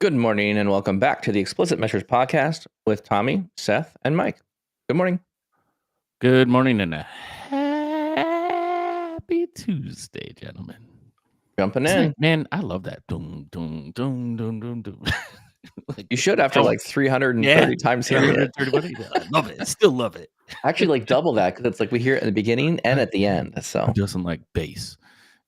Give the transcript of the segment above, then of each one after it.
Good morning and welcome back to the Explicit Measures podcast with Tommy, Seth, and Mike. Good morning. Good morning and a happy Tuesday, gentlemen. Jumping in. Man, I love that. Dun, dun, dun, dun, dun, dun. Like, you should after like 330 times hearing it. 331. I love it. Still love it. Actually, like double that because it's like we hear it in the beginning and at the end. So who doesn't like bass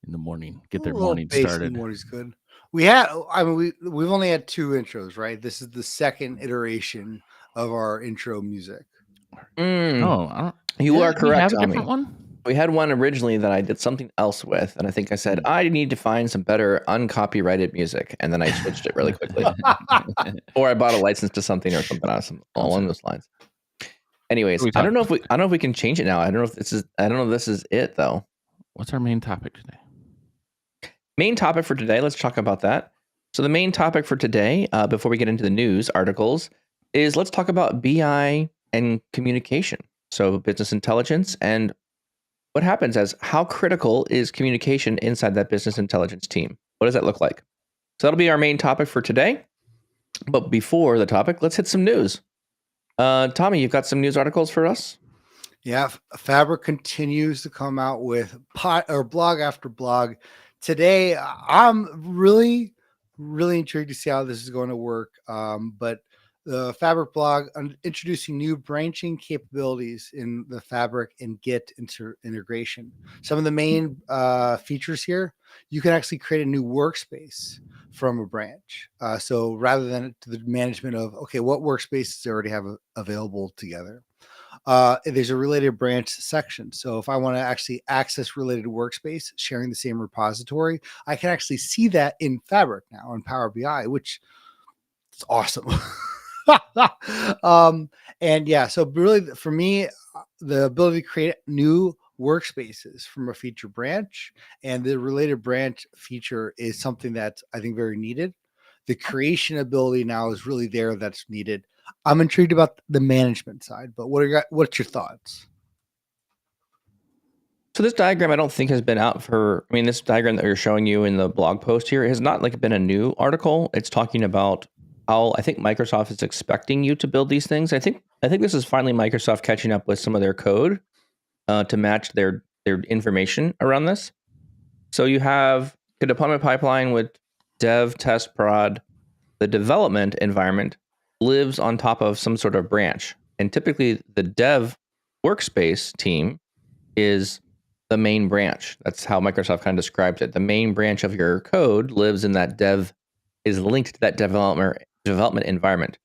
in the morning? Get their A little morning bass in started. the morning's good. We've only had 2 intros, right? This is the second iteration of our intro music. You are correct, we have a Tommy. different one? We had one originally that I did something else with, and I think I said I need to find some better uncopyrighted music, and then I switched it really quickly, or I bought a license to something or something awesome along those lines. Anyways, I don't know if we can change it now. I don't know if this is it though. What's our main topic today? Main topic for today. Let's talk about that. So the main topic for today, before we get into the news articles, is let's talk about BI and communication. So business intelligence and what happens as how critical is communication inside that business intelligence team? What does that look like? So that'll be our main topic for today. But before the topic, let's hit some news. Tommy, you've got some news articles for us? Yeah, Fabric continues to come out with blog after blog. Today, I'm really intrigued to see how this is going to work. But the Fabric blog introducing new branching capabilities in the Fabric and Git integration. Some of the main features here, you can actually create a new workspace from a branch. So rather than to the management of, okay, what workspaces they already have available together. There's a related branch section. So if I want to actually access related workspace, sharing the same repository, I can actually see that in Fabric now in Power BI, which is awesome. And yeah, so really for me, the ability to create new workspaces from a feature branch and the related branch feature is something that's I think very needed. The creation ability now is really there that's needed. I'm intrigued about the management side, but what's your thoughts? So this diagram I don't think has been out this diagram that you're showing you in the blog post here has not like been a new article. It's talking about how I think Microsoft is expecting you to build these things. I think this is finally Microsoft catching up with some of their code to match their information around this. So you have a deployment pipeline with dev, test, prod. The development environment lives on top of some sort of branch. And typically the dev workspace team is the main branch. That's how Microsoft kind of describes it. The main branch of your code lives in that is linked to that development environment.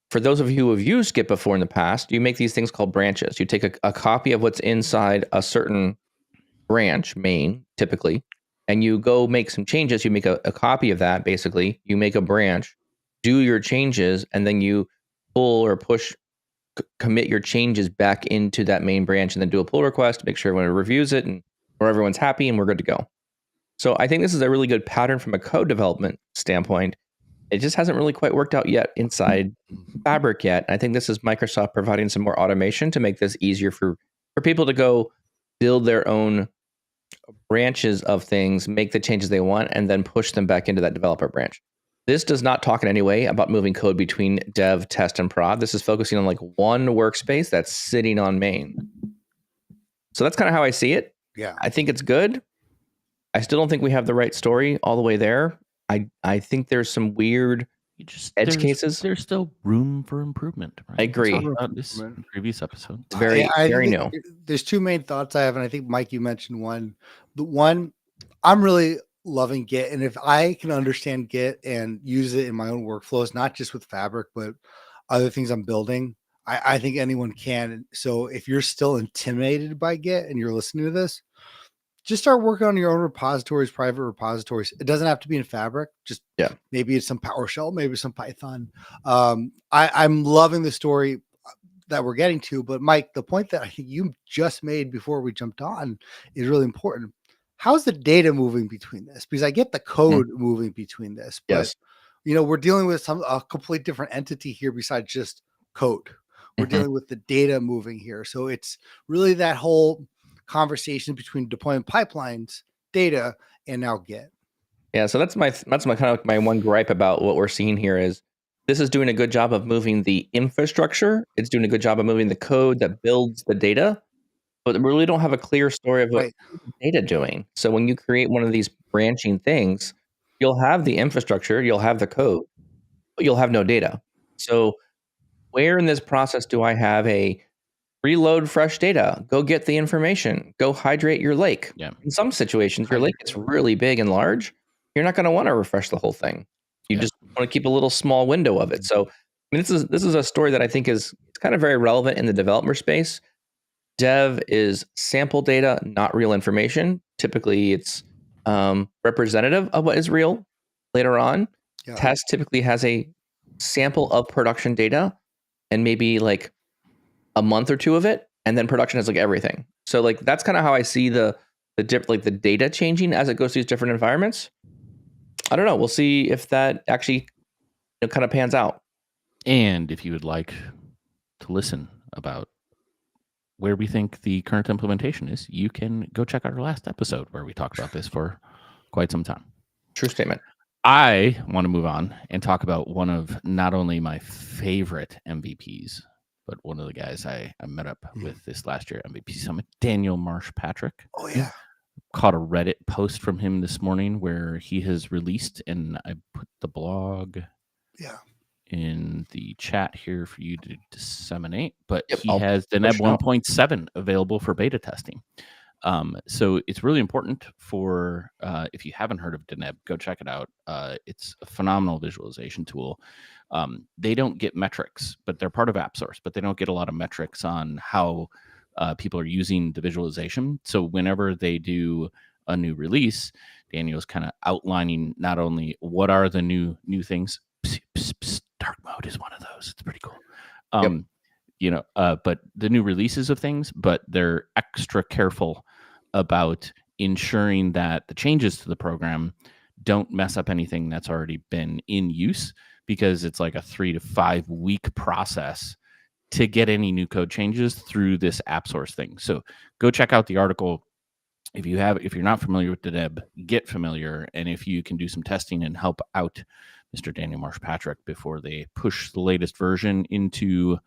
For those of you who have used Git before in the past, you make these things called branches. You take a copy of what's inside a certain branch, main, typically, and you go make some changes. You make a copy of that, basically. You make a branch, do your changes, and then you pull or push, commit your changes back into that main branch, and then do a pull request to make sure everyone reviews it and or everyone's happy and we're good to go. So I think this is a really good pattern from a code development standpoint. It just hasn't really quite worked out yet inside Fabric yet. I think this is Microsoft providing some more automation to make this easier for people to go build their own branches of things, make the changes they want, and then push them back into that developer branch. This does not talk in any way about moving code between dev, test, and prod. This is focusing on like one workspace that's sitting on main. So that's kind of how I see it. Yeah, I think it's good. I still don't think we have the right story all the way there. I think there's some weird edge cases. There's still room for improvement. Right? I agree. We talked about this in previous episode. It's very new. There's 2 main thoughts I have, and I think Mike, you mentioned one. The one, I'm really loving Git, and if I can understand Git and use it in my own workflows, not just with Fabric, but other things I'm building, I think anyone can. So if you're still intimidated by Git and you're listening to this, just start working on your own repositories, private repositories. It doesn't have to be in Fabric. Just maybe it's some PowerShell, maybe some Python. I'm loving the story that we're getting to. But Mike, the point that I think you just made before we jumped on is really important. How's the data moving between this? Because I get the code moving between this, but we're dealing with a complete different entity here besides just code. We're dealing with the data moving here. So it's really that whole conversation between deployment pipelines, data, and now Git. Yeah, so that's my kind of my one gripe about what we're seeing here is this is doing a good job of moving the infrastructure. It's doing a good job of moving the code that builds the data, but we really don't have a clear story of what Right. the data doing. So when you create one of these branching things, you'll have the infrastructure, you'll have the code, but you'll have no data. So where in this process do I have a reload fresh data? Go get the information. Go hydrate your lake. Yeah. In some situations, your lake is really big and large. You're not going to want to refresh the whole thing. You just want to keep a little small window of it. So, I mean, this is a story that I think is kind of very relevant in the developer space. Dev is sample data, not real information. Typically, it's representative of what is real later on. Yeah. Test typically has a sample of production data and maybe like a month or two of it, and then production has like everything. So like that's kind of how I see the data changing as it goes to these different environments. I don't know. We'll see if that actually kind of pans out. And if you would like to listen about where we think the current implementation is, you can go check out our last episode where we talked about this for quite some time. True statement. I want to move on and talk about one of not only my favorite MVPs, but one of the guys I met up with this last year MVP Summit, Daniel Marsh-Patrick. Oh, yeah. Caught a Reddit post from him this morning where he has released, and I put the blog in the chat here for you to disseminate, but he has Deneb 1.7 available for beta testing. So it's really important for, if you haven't heard of Deneb, go check it out. It's a phenomenal visualization tool. They don't get metrics, but they're part of AppSource, but they don't get a lot of metrics on how people are using the visualization. So whenever they do a new release, Daniel's kind of outlining not only what are the new things. Dark mode is one of those. It's pretty cool. But the new releases of things, but they're extra careful about ensuring that the changes to the program don't mess up anything that's already been in use, because it's like a 3 to 5 week process to get any new code changes through this AppSource thing. So go check out the article. If you're not familiar with Deneb, get familiar. And if you can do some testing and help out Mr. Daniel Marsh-Patrick before they push the latest version into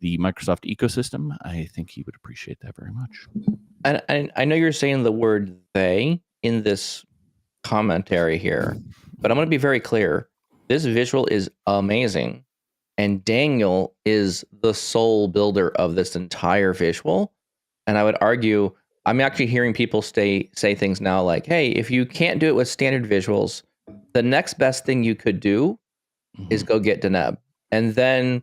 the Microsoft ecosystem, I think he would appreciate that very much. And I know you're saying the word they in this commentary here, but I'm going to be very clear. This visual is amazing. And Daniel is the sole builder of this entire visual. And I would argue, I'm actually hearing people say things now like, hey, if you can't do it with standard visuals, the next best thing you could do is go get Deneb and then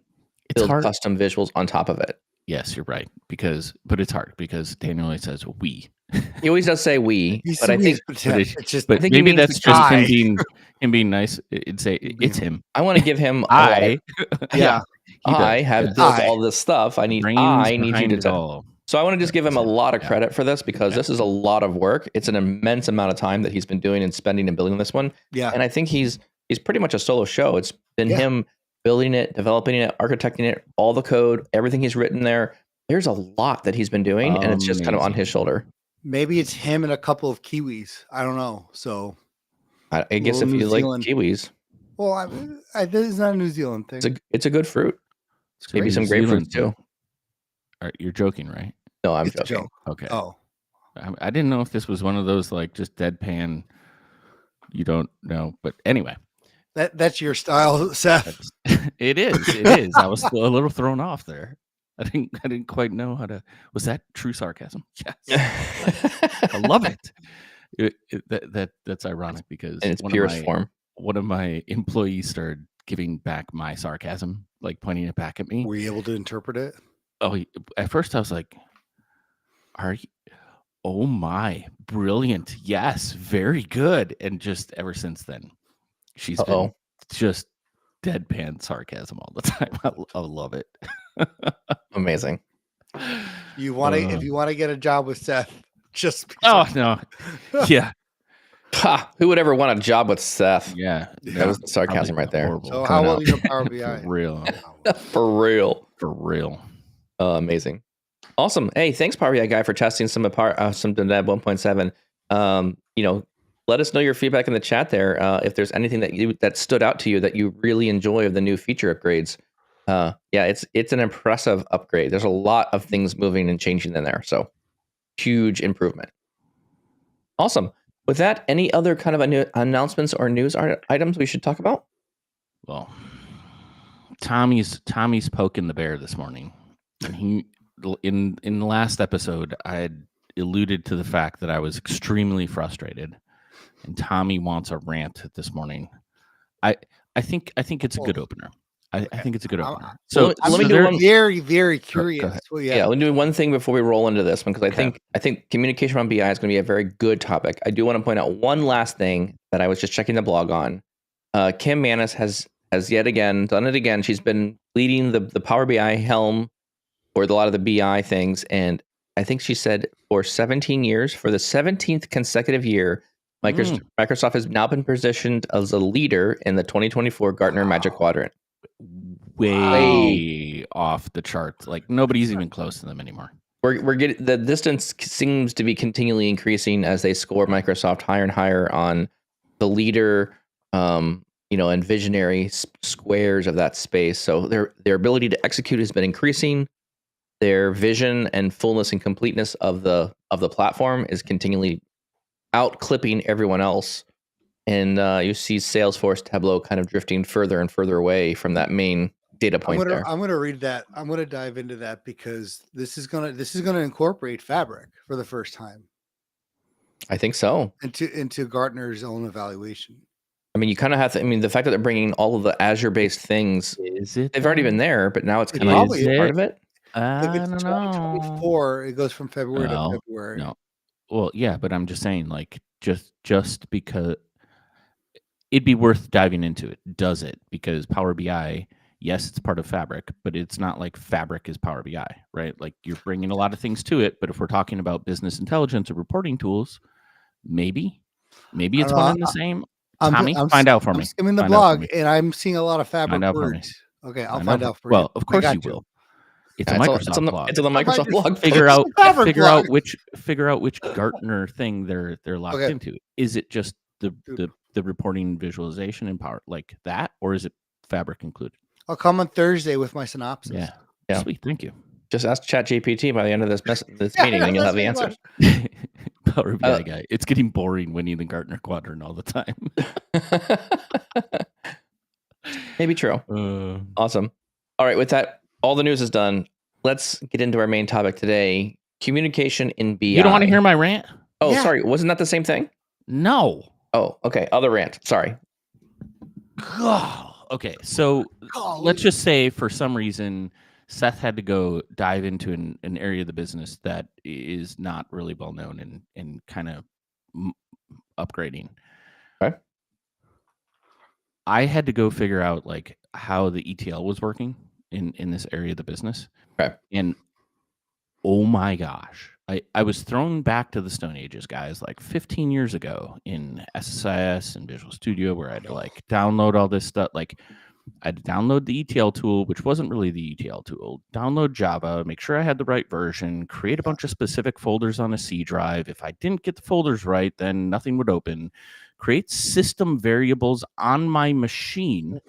build custom visuals on top of it. Yes, you're right. But it's hard because Daniel always says we. He always does say we, but I think maybe that's just him being nice. It'd say it's him. I want to give him I have built all this stuff. I need you to tell. So I want to just give him a lot of credit for this, because this is a lot of work. It's an immense amount of time that he's been doing and spending and building this one. Yeah. And I think he's pretty much a solo show. It's been him building it, developing it, architecting it, all the code, everything he's written there. There's a lot that he's been doing, and it's just kind of on his shoulder. Maybe it's him and a couple of Kiwis. I don't know. So I guess if you like Kiwis. Well, this is not a New Zealand thing. It's a good fruit. Maybe some grapefruit too. You're joking, right? No, I'm joking. Okay. Oh. I didn't know if this was one of those like just deadpan, you don't know. But anyway. That's your style, Seth. It is. I was a little thrown off there. I didn't quite know how to. Was that true sarcasm? Yes. I love it. That's ironic because in its purest form. One of my employees started giving back my sarcasm, like pointing it back at me. Were you able to interpret it? Oh, at first I was like, "Are you? Oh my, brilliant! Yes, very good." And just ever since then, she's been just deadpan sarcasm all the time. I love it. Amazing. If you want to get a job with Seth, just no, yeah. Ha, who would ever want a job with Seth? Yeah, that was the sarcasm right there. So how well do you know Power BI? For real. Amazing. Awesome. Hey, thanks Power BI guy for testing some Deneb 1.7. let us know your feedback in the chat there. If there's anything that stood out to you that you really enjoy of the new feature upgrades. It's an impressive upgrade. There's a lot of things moving and changing in there. So huge improvement. Awesome. With that, any other kind of announcements or news items we should talk about? Well, Tommy's poking the bear this morning. And he in the last episode, I had alluded to the fact that I was extremely frustrated. And Tommy wants a rant this morning. I think it's a good opener. I think it's a good opener. So let me do one. Very, very curious. Let me do one thing before we roll into this one, because I think communication on BI is going to be a very good topic. I do want to point out one last thing that I was just checking the blog on. Kim Manis has yet again done it again. She's been leading the Power BI helm for a lot of the BI things, and I think she said for 17 years, for the 17th consecutive year, Microsoft has now been positioned as a leader in the 2024 Gartner Magic Quadrant. Way off the charts. Like nobody's even close to them anymore. We're getting, the distance seems to be continually increasing as they score Microsoft higher and higher on the leader, and visionary squares of that space. So their ability to execute has been increasing. Their vision and fullness and completeness of the platform is continually outclipping everyone else. And you see Salesforce Tableau kind of drifting further and further away from that main data point. I'm going to read that. I'm going to dive into that because this is going to incorporate Fabric for the first time. I think so. Into Gartner's own evaluation. I mean, you kind of have to. I mean, the fact that they're bringing all of the Azure-based things, they've already been there, but now it's kind of part of it. If it's 2024, it goes from February to February. No. Well, yeah, but I'm just saying, like, just because it'd be worth diving into it. Does it? Because Power BI, yes, it's part of Fabric, but it's not like Fabric is Power BI, right? Like you're bringing a lot of things to it, but if we're talking about business intelligence or reporting tools, maybe it's one and the same. Tommy, find out for me. I'm in the blog, and I'm seeing a lot of Fabric words. Okay, I'll find out for you. Well, of course you will. It's a Microsoft blog. It's on the Microsoft blog. Figure out which Gartner thing they're locked into. Is it just the reporting visualization in Power like that, or is it Fabric included? I'll come on Thursday with my synopsis. Yeah. Sweet, thank you. Just ask ChatGPT by the end of this meeting, and you'll have the answers. Power BI guy. It's getting boring winning the Gartner Quadrant all the time. Maybe true. Awesome. All right, with that, all the news is done. Let's get into our main topic today: communication in BI. You don't want to hear my rant? Oh, sorry. Wasn't that the same thing? No. Oh, okay. Other rant. Sorry. Okay. So let's just say for some reason Seth had to go dive into an area of the business that is not really well known and kind of upgrading. Okay. I had to go figure out like how the ETL was working in this area of the business. Okay. And oh my gosh, I was thrown back to the Stone Ages, guys, like 15 years ago in SSIS and Visual Studio, where I had to like download all this stuff. Like I had to download the ETL tool, which wasn't really the ETL tool, download Java, make sure I had the right version, create a bunch of specific folders on a C drive. If I didn't get the folders right, then nothing would open. Create system variables on my machine.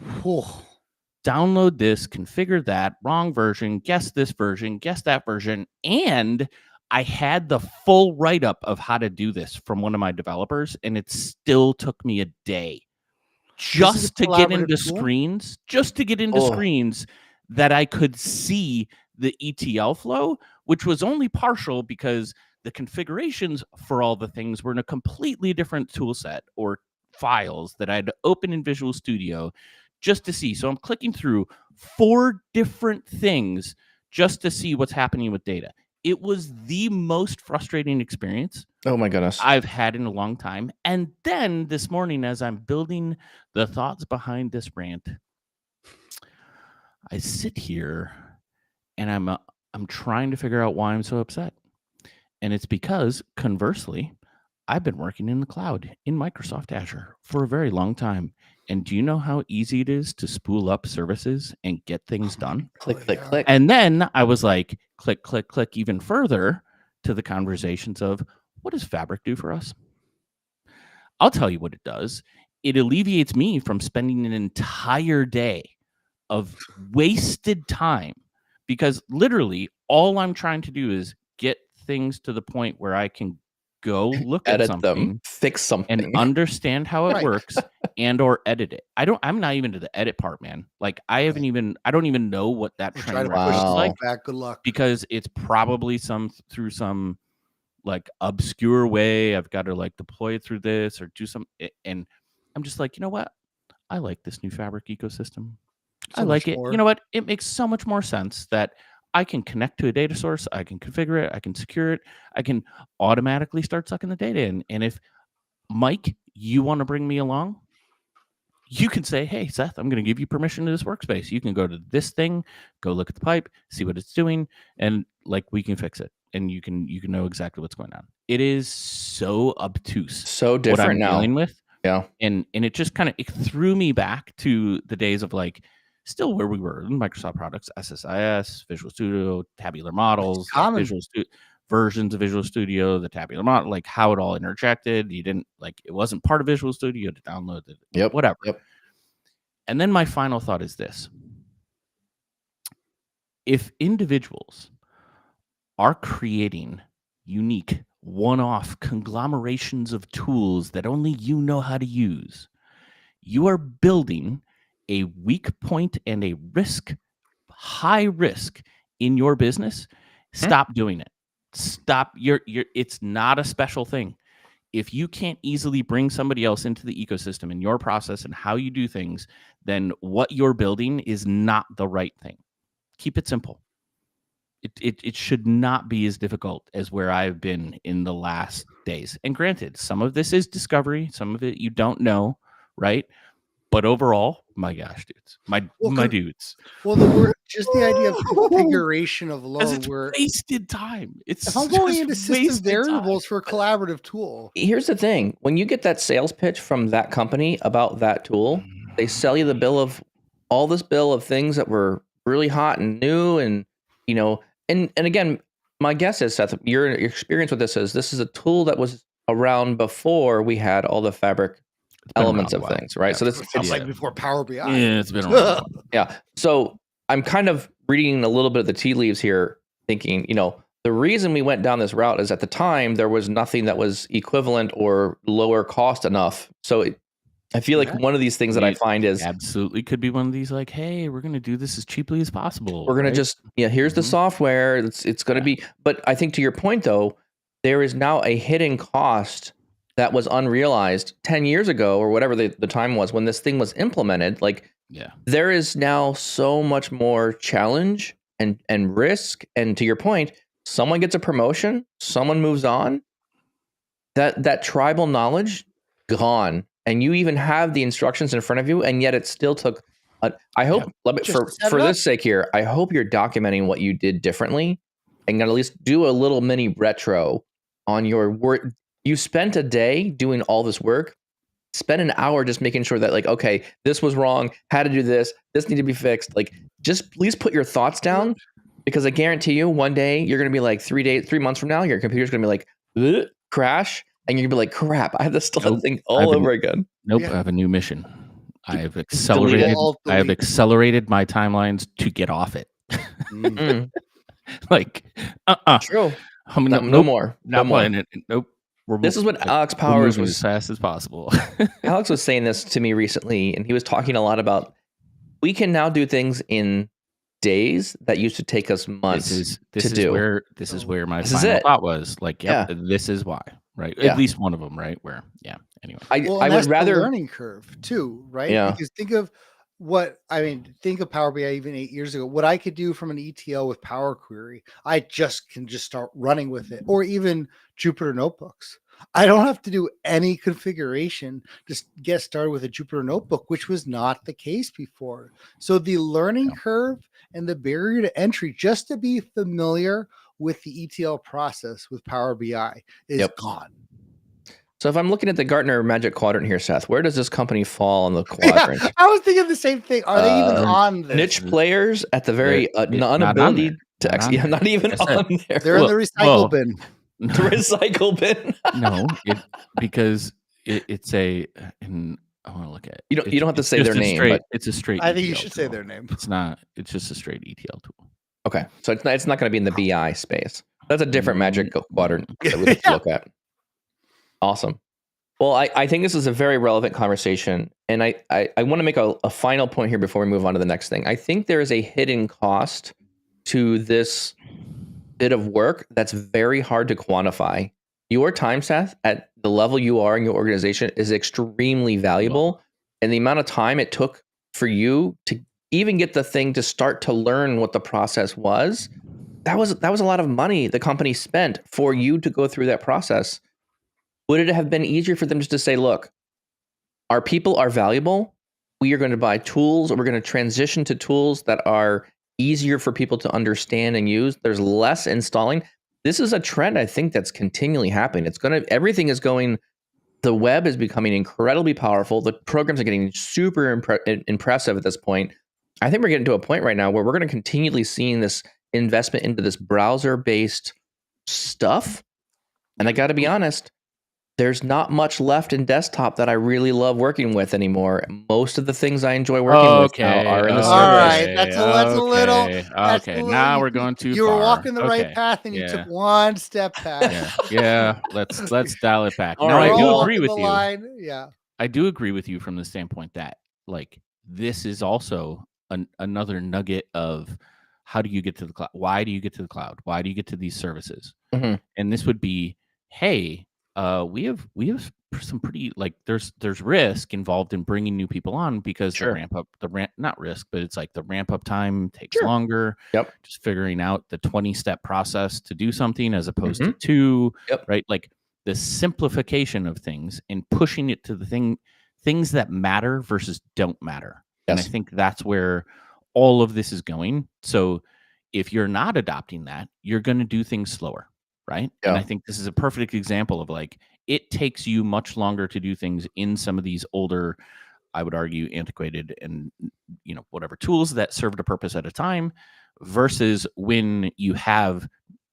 Download this, configure that, wrong version, guess this version, guess that version. And I had the full write-up of how to do this from one of my developers, and it still took me a day just to get into screens, that I could see the ETL flow, which was only partial because the configurations for all the things were in a completely different tool set or files that I had to open in Visual Studio just to see. So I'm clicking through 4 different things just to see what's happening with data. It was the most frustrating experience. Oh my goodness. I've had in a long time. And then this morning, as I'm building the thoughts behind this rant, I sit here and I'm trying to figure out why I'm so upset. And it's because, conversely, I've been working in the cloud in Microsoft Azure for a very long time. And do you know how easy it is to spool up services and get things done? Click. And then I was like, click even further to the conversations of what does Fabric do for us? I'll tell you what it does. It alleviates me from spending an entire day of wasted time, because literally all I'm trying to do is get things to the point where I can go look at Edit something, them, fix something, and understand how it Right. works and or edit it. I'm not even to the edit part, man. Like I don't even know what that train wreck looks like, back. Good luck. because it's probably through some like obscure way. I've got to like deploy it through this or do some, and I'm just like, you know what? I like this new Fabric ecosystem. I like it. You know what? It makes so much more sense that I can connect to a data source. I can configure it. I can secure it. I can automatically start sucking the data in. And if Mike, you want to bring me along, you can say, hey, Seth, I'm going to give you permission to this workspace. You can go to this thing, go look at the pipe, see what it's doing, and like we can fix it. And you can know exactly what's going on. It is so obtuse, so different what I'm now. dealing with. Yeah. And it just kind of threw me back to the days of like still where we were in Microsoft products, SSIS, Visual Studio, tabular models, versions of Visual Studio, the tabular model, like how it all interjected. You didn't like, it wasn't part of Visual Studio, you had to download it, whatever. Yep. And then my final thought is this. If individuals are creating unique, one-off conglomerations of tools that only you know how to use, you are building a weak point and a high risk in your business. Stop doing it. Stop. It's not a special thing. If you can't easily bring somebody else into the ecosystem and your process and how you do things, then what you're building is not the right thing. Keep it simple. It should not be as difficult as where I've been in the last days. And granted, some of this is discovery, some of it you don't know, right? But overall, my gosh, dudes, my dudes. Well, just the idea of configuration of alone, where wasted time. If I'm going into system variables for a collaborative tool. Here's the thing: when you get that sales pitch from that company about that tool, they sell you the bill of things that were really hot and new, and and again, my guess is, Seth, your experience with this is a tool that was around before we had all the Fabric elements of things, right? Yeah, so this it's like before Power BI. Yeah, it's been around. Yeah. So I'm kind of reading a little bit of the tea leaves here, thinking, the reason we went down this route is at the time there was nothing that was equivalent or lower cost enough. So I feel like one of these things that I find is absolutely could be one of these like, hey, we're going to do this as cheaply as possible. We're going to just, here's the software. It's going to be, but I think to your point though, there is now a hidden cost that was unrealized 10 years ago or whatever the time was when this thing was implemented. Like, there is now so much more challenge and risk. And to your point, someone gets a promotion, someone moves on, that tribal knowledge gone. And you even have the instructions in front of you, and yet it still took. I hope for this sake here, I hope you're documenting what you did differently, and at least do a little mini retro on your work. You spent a day doing all this work. Spend an hour just making sure that, like, okay, this was wrong. Had to do this. This needed to be fixed. Like, just please put your thoughts down, because I guarantee you, one day you're gonna be like 3 months from now, your computer's gonna be like crash. And you're gonna be like, crap, I have to start the thing all over again. Nope, I have a new mission. I have accelerated my timelines to get off it. Like, True. No more. Not playing it. Nope. This is what Alex Powers was as fast as possible. Alex was saying this to me recently, and he was talking a lot about we can now do things in days that used to take us months to do. This is where my final thought was like, this is why. Right. Yeah. At least one of them, right? Where, anyway. I would rather the learning curve too, right? Yeah. Because think of Power BI even 8 years ago. What I could do from an ETL with Power Query, I can start running with it, or even Jupyter notebooks. I don't have to do any configuration. Just get started with a Jupyter notebook, which was not the case before. So the learning curve and the barrier to entry, just to be familiar with the ETL process with Power BI, is gone. So if I'm looking at the Gartner Magic Quadrant here, Seth, where does this company fall on the quadrant? Yeah, I was thinking the same thing. Are they even on this? Niche players at the very non-ability to execute. Not even on there. They're in the recycle bin. The recycle bin. No, because it's a, and I want to look at it. You don't have to say their name, but it's a straight. I think you ETL should tool. say their name. It's not. It's just a straight ETL tool. Okay, so it's not going to be in the BI space. That's a different Magic Quadrant that we have to look at. Awesome. Well, I think this is a very relevant conversation, and I want to make a final point here before we move on to the next thing. I think there is a hidden cost to this bit of work that's very hard to quantify. Your time, Seth, at the level you are in your organization is extremely valuable, and the amount of time it took for you to even get the thing to start to learn what the process was, that was a lot of money the company spent for you to go through that process. Would it have been easier for them just to say, look, our people are valuable. We are going to buy tools, or we're going to transition to tools that are easier for people to understand and use. There's less installing. This is a trend, I think, that's continually happening. Everything is going, the web is becoming incredibly powerful. The programs are getting super impressive at this point. I think we're getting to a point right now where we're going to continually seeing this investment into this browser-based stuff. And I got to be honest, there's not much left in desktop that I really love working with anymore. Most of the things I enjoy working with now are in the service. All right, that's a little. Okay, now we're going too far. You were walking the right path, and you took one step past. Yeah. Let's dial it back. All No, right, I do agree with you. Yeah, I do agree with you from the standpoint that, like, this is also another nugget of how do you get to the cloud? Why do you get to the cloud? Why do you get to these services? Mm-hmm. And this would be, hey, we have some pretty, like, there's risk involved in bringing new people on because not risk, but it's like the ramp up time takes longer. Yep. Just figuring out the 20-step process to do something as opposed to 2, right? Like the simplification of things and pushing it to the things that matter versus don't matter. Yes. And I think that's where all of this is going. So if you're not adopting that, you're going to do things slower. Right. Yeah. And I think this is a perfect example of, like, it takes you much longer to do things in some of these older, I would argue, antiquated and, whatever tools that served a purpose at a time versus when you have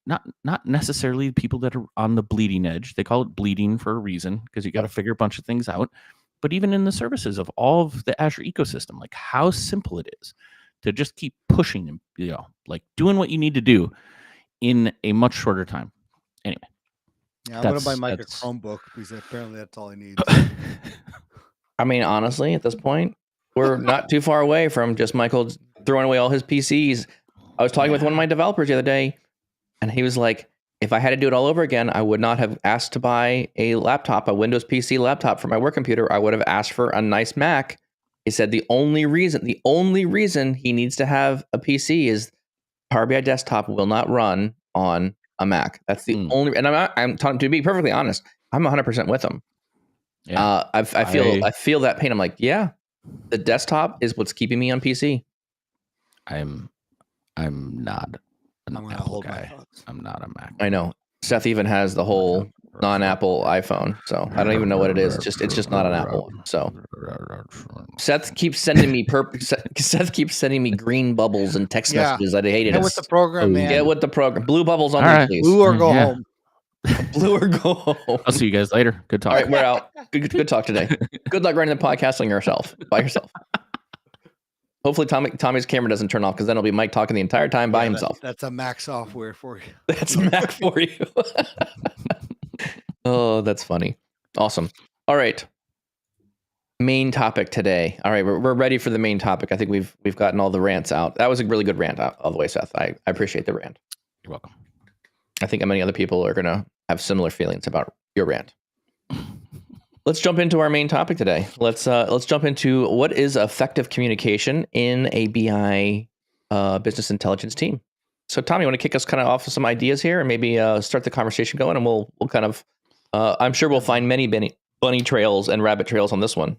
not necessarily people that are on the bleeding edge. They call it bleeding for a reason, because you got to figure a bunch of things out. But even in the services of all of the Azure ecosystem, like how simple it is to just keep pushing and, like doing what you need to do in a much shorter time. Anyway, yeah, I'm going to buy Mike a Chromebook because apparently that's all he needs. I mean, honestly, at this point, we're not too far away from just Michael throwing away all his PCs. I was talking with one of my developers the other day, and he was like, if I had to do it all over again, I would not have asked to buy a laptop, a Windows PC laptop for my work computer. I would have asked for a nice Mac. He said the only reason he needs to have a PC is Power BI desktop will not run on a Mac. That's the only, and I'm talking, to be perfectly honest, I'm 100% with him. Yeah. I feel that pain. I'm like, yeah, the desktop is what's keeping me on PC. I'm not an Apple guy. I'm not a Mac. I know. Seth even has the whole non-Apple iPhone, so I don't even know what it is. It's just not an Apple one. So Seth keeps sending me green bubbles and text messages that I hated. Get with the program, man. Get with the program. Blue bubbles on me, please. Blue or go home. Blue or go home. I'll see you guys later. Good talk. All right, we're out. Good talk today. Good luck running the podcast by yourself. Hopefully Tommy's camera doesn't turn off, because then it'll be Mike talking the entire time by himself. That's a Mac software for you. That's Mac for you. Oh, that's funny. Awesome. All right. Main topic today. All right, we're ready for the main topic. I think we've gotten all the rants out. That was a really good rant all the way, Seth. I appreciate the rant. You're welcome. I think many other people are going to have similar feelings about your rant. Let's jump into our main topic today. Let's jump into what is effective communication in a BI business intelligence team. So, Tom, you want to kick us kind of off with some ideas here, and maybe start the conversation going, and we'll kind of I'm sure we'll find many bunny trails and rabbit trails on this one.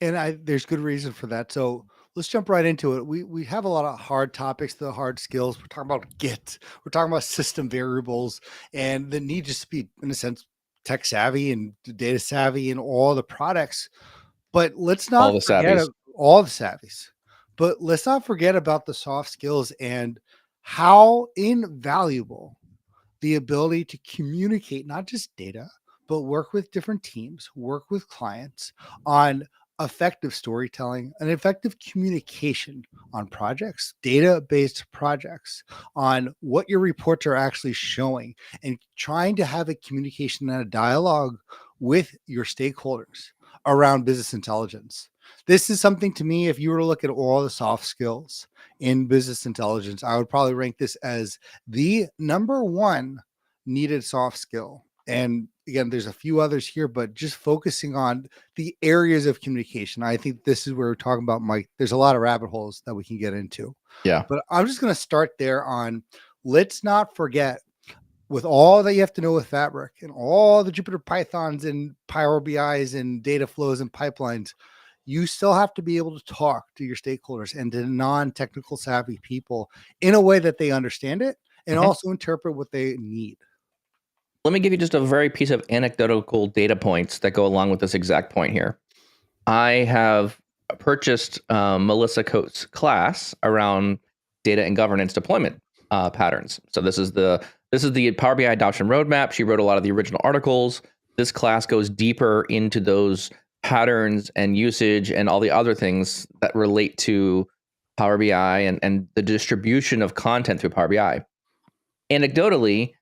And there's good reason for that. So let's jump right into it. We have a lot of hard topics, the hard skills. We're talking about Git. We're talking about system variables, and the need just to be, in a sense, tech savvy and data savvy in all the products. But let's not forget all the savvies. But let's not forget about the soft skills and how invaluable the ability to communicate not just data, but work with different teams, work with clients on effective storytelling and effective communication on projects, data-based projects, on what your reports are actually showing, and trying to have a communication and a dialogue with your stakeholders around business intelligence. This is something, to me, if you were to look at all the soft skills in business intelligence, I would probably rank this as the number one needed soft skill. And again, there's a few others here, but just focusing on the areas of communication. I think this is where we're talking about, Mike. There's a lot of rabbit holes that we can get into. Yeah. But I'm just going to start there on, let's not forget, with all that you have to know with Fabric and all the Jupyter Pythons and Power BIs and data flows and pipelines, you still have to be able to talk to your stakeholders and to non-technical savvy people in a way that they understand it and also interpret what they need. Let me give you just a very piece of anecdotal data points that go along with this exact point here. I have purchased Melissa Coates' class around data and governance deployment patterns. So this is the Power BI adoption roadmap. She wrote a lot of the original articles. This class goes deeper into those patterns and usage and all the other things that relate to Power BI and the distribution of content through Power BI. Anecdotally,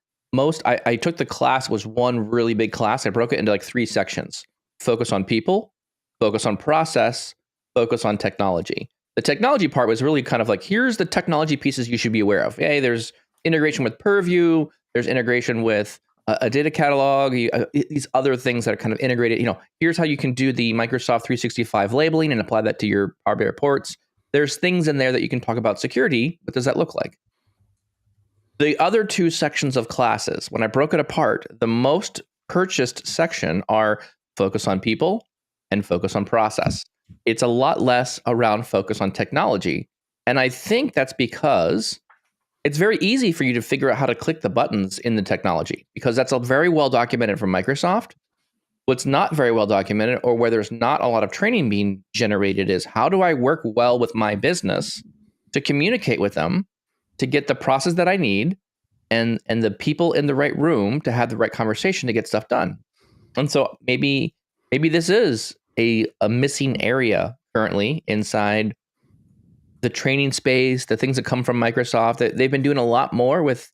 I took the class, was one really big class. I broke it into like 3 sections: focus on people, focus on process, focus on technology. The technology part was really kind of like, here's the technology pieces you should be aware of. Hey, there's integration with Purview, there's integration with a data catalog, these other things that are kind of integrated. Here's how you can do the Microsoft 365 labeling and apply that to your Power BI reports. There's things in there that you can talk about security. What does that look like? The other 2 sections of classes, when I broke it apart, the most purchased section are focus on people and focus on process. It's a lot less around focus on technology. And I think that's because it's very easy for you to figure out how to click the buttons in the technology, because that's very well documented from Microsoft. What's not very well documented, or where there's not a lot of training being generated, is how do I work well with my business to communicate with them, to get the process that I need and the people in the right room to have the right conversation to get stuff done. And so maybe this is a missing area currently inside the training space, the things that come from Microsoft. They've been doing a lot more with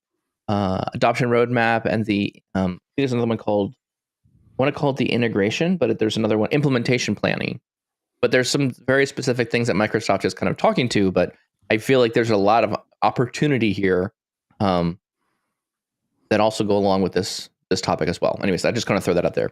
adoption roadmap and there's another one called, I want to call it the integration, but there's another one, implementation planning. But there's some very specific things that Microsoft is kind of talking to, but I feel like there's a lot of opportunity here that also go along with this topic as well. Anyways, I just kind of throw that out there.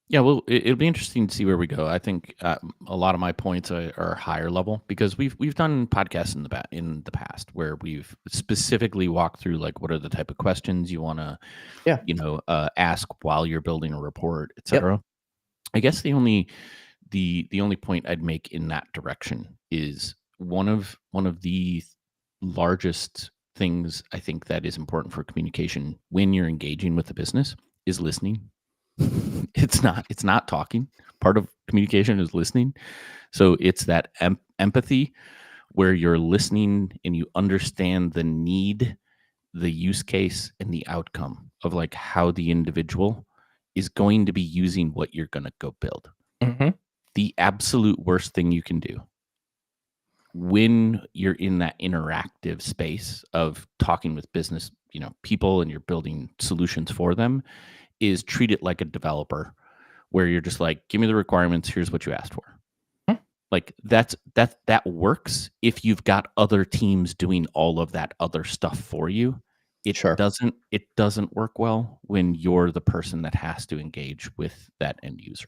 Yeah, well, it'll be interesting to see where we go. I think a lot of my points are higher level, because we've done podcasts in the past where we've specifically walked through, like, what are the type of questions you want to ask while you're building a report, etc. Yep. I guess the only point I'd make in that direction is one of the largest things I think that is important for communication when you're engaging with the business is listening. It's not talking. Part of communication is listening. So it's that empathy where you're listening and you understand the need, the use case, and the outcome of, like, how the individual is going to be using what you're going to go build. Mm-hmm. The absolute worst thing you can do when you're in that interactive space of talking with business, people, and you're building solutions for them, is treat it like a developer, where you're just like, give me the requirements, here's what you asked for. Like, that works if you've got other teams doing all of that other stuff for you. It doesn't work well when you're the person that has to engage with that end user.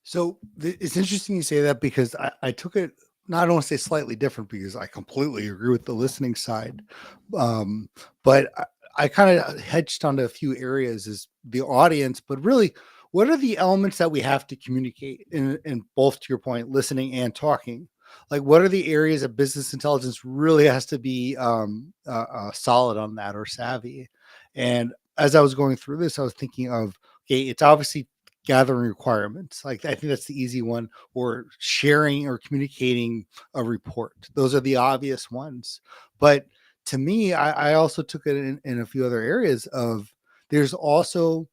So it's interesting you say that, because I took it, not, I don't want to say slightly different, because I completely agree with the listening side. But I kind of hedged onto a few areas as the audience, but really, what are the elements that we have to communicate in both, to your point, listening and talking? Like, what are the areas of business intelligence really has to be solid on that, or savvy? And as I was going through this, I was thinking of, okay, it's obviously gathering requirements. Like, I think that's the easy one, or sharing or communicating a report. Those are the obvious ones. But to me, I also took it in a few other areas of, there's also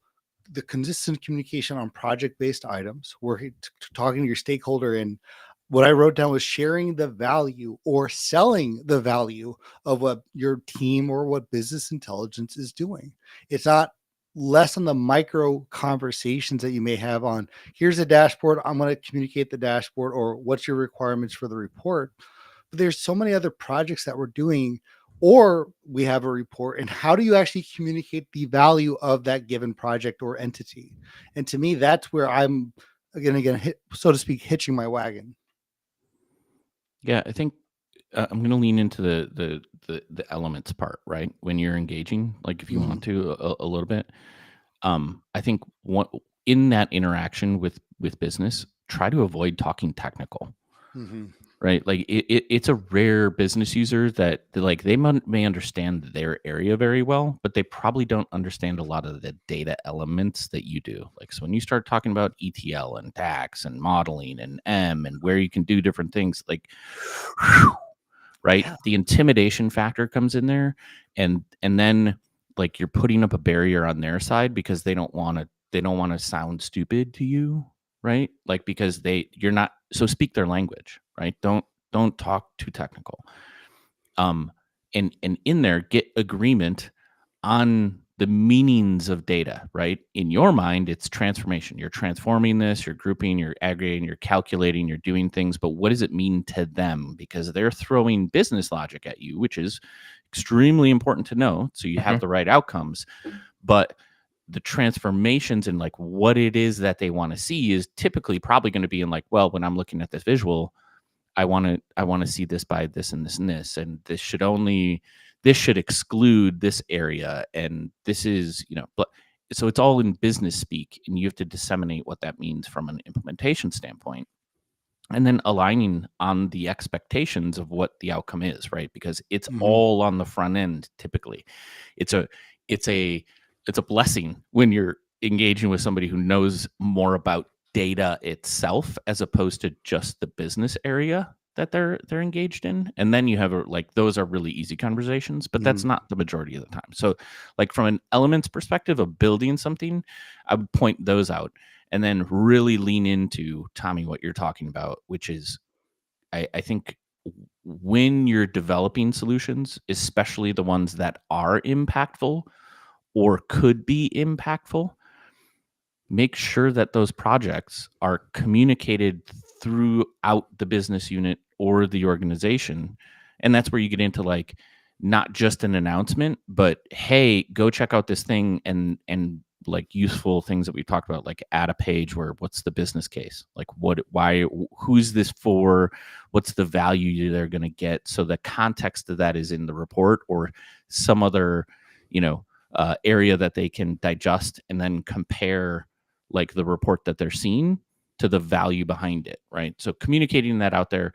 the consistent communication on project-based items, working, talking to your stakeholder, and what I wrote down was sharing the value or selling the value of what your team or what business intelligence is doing. It's not less on the micro conversations that you may have on, here's a dashboard, I'm going to communicate the dashboard, or what's your requirements for the report. But there's so many other projects that we're doing, or we have a report, and how do you actually communicate the value of that given project or entity? And to me, that's where I'm again, so to speak, hitching my wagon. Yeah, I think I'm going to lean into the elements part, right? When you're engaging, like if you want to a little bit, I think in that interaction with business, try to avoid talking technical, right? Like it's a rare business user that like they may understand their area very well, but they probably don't understand a lot of the data elements that you do. Like, so when you start talking about ETL and DAX and modeling and and where you can do different things, like, right? Yeah. The intimidation factor comes in there, and then like you're putting up a barrier on their side because they don't want to sound stupid to you, right? Like, because you're not, so speak their language, right? Don't talk too technical. And in there, get agreement on the meanings of data, right? In your mind, it's transformation. You're transforming this, you're grouping, you're aggregating, you're calculating, you're doing things, but what does it mean to them? Because they're throwing business logic at you, which is extremely important to know, so you have the right outcomes. But the transformations and like what it is that they want to see is typically probably going to be in like, well, when I'm looking at this visual, I want to see this by this and this and this, and this should exclude this area, and this is, but so it's all in business speak, and you have to disseminate what that means from an implementation standpoint, and then aligning on the expectations of what the outcome is, right? Because it's all on the front end. Typically, it's a blessing when you're engaging with somebody who knows more about data itself as opposed to just the business area that they're engaged in. And then you have those are really easy conversations, but that's not the majority of the time. So like from an elements perspective of building something, I would point those out and then really lean into, Tommy, what you're talking about, which is I think when you're developing solutions, especially the ones that are impactful or could be impactful, make sure that those projects are communicated throughout the business unit or the organization. And that's where you get into like not just an announcement, but hey, go check out this thing, and like useful things that we talked about, like add a page where what's the business case, like why, who's this for, what's the value they're going to get, so the context of that is in the report or some other area that they can digest, and then compare like the report that they're seeing to the value behind it, right? So communicating that out there,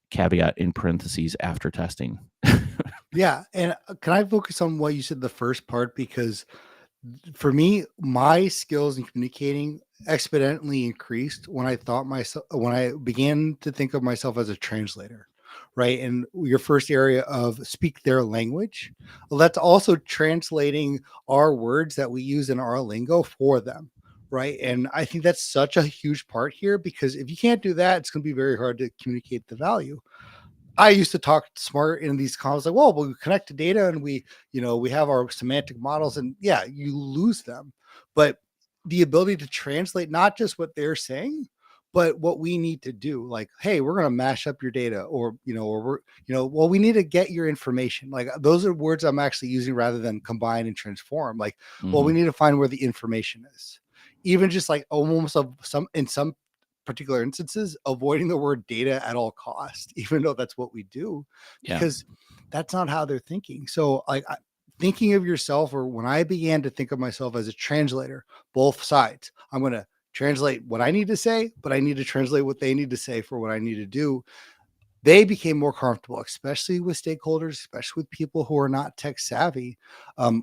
caveat in parentheses, after testing. Yeah. And can I focus on what you said the first part? Because for me, my skills in communicating exponentially increased when I began to think of myself as a translator, right? And your first area of speak their language, well, that's also translating our words that we use in our lingo for them, right? And I think that's such a huge part here, because if you can't do that, it's going to be very hard to communicate the value. I used to talk smart in these calls, like, well, we connect to data and we have our semantic models, and yeah, you lose them. But the ability to translate not just what they're saying, but what we need to do, like, hey, we're going to mash up your data, or well, we need to get your information. Like, those are words I'm actually using rather than combine and transform. Like, well, we need to find where the information is. Even just like almost in some particular instances, avoiding the word data at all costs, even though that's what we do, because that's not how they're thinking. So like thinking of yourself, or when I began to think of myself as a translator, both sides, I'm going to translate what I need to say, but I need to translate what they need to say for what I need to do. They became more comfortable, especially with stakeholders, especially with people who are not tech savvy,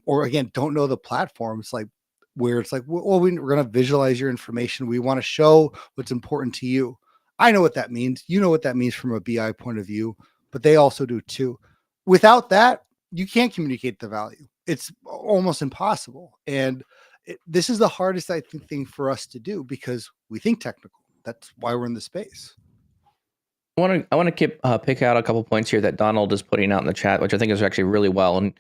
or again, don't know the platforms, like where it's like, well, we're going to visualize your information. We want to show what's important to you. I know what that means. You know what that means from a BI point of view, but they also do too. Without that, you can't communicate the value. It's almost impossible. And this is the hardest, I think, thing for us to do because we think technical. That's why we're in the space. I want to pick out a couple points here that Donald is putting out in the chat, which I think is actually really well. And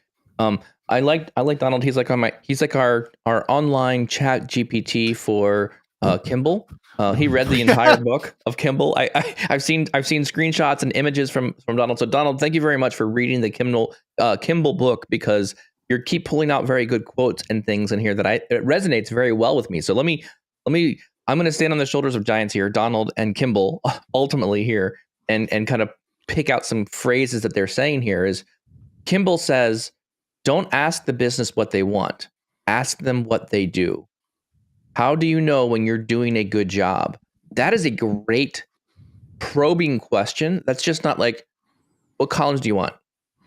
I like Donald. He's like our online chat GPT for Kimball. He read the entire book of Kimball. I've seen screenshots and images from Donald. So Donald, thank you very much for reading the Kimball book, because you keep pulling out very good quotes and things in here that it resonates very well with me. So let me I'm going to stand on the shoulders of giants here, Donald and Kimball, ultimately here, and kind of pick out some phrases that they're saying here. Is Kimball says, don't ask the business what they want. Ask them what they do. How do you know when you're doing a good job? That is a great probing question. That's just not like, what columns do you want?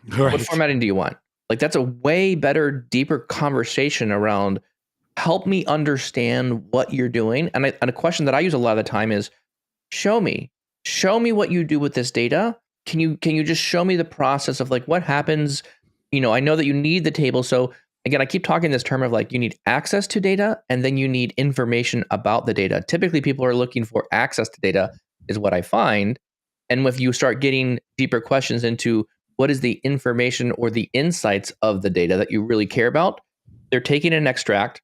Right. What formatting do you want? Like, that's a way better, deeper conversation around, help me understand what you're doing. And a question that I use a lot of the time is, show me what you do with this data. Can you just show me the process of like what happens? I know that you need the table. So again, I keep talking this term of like, you need access to data and then you need information about the data. Typically people are looking for access to data is what I find. And if you start getting deeper questions into what is the information or the insights of the data that you really care about, they're taking an extract,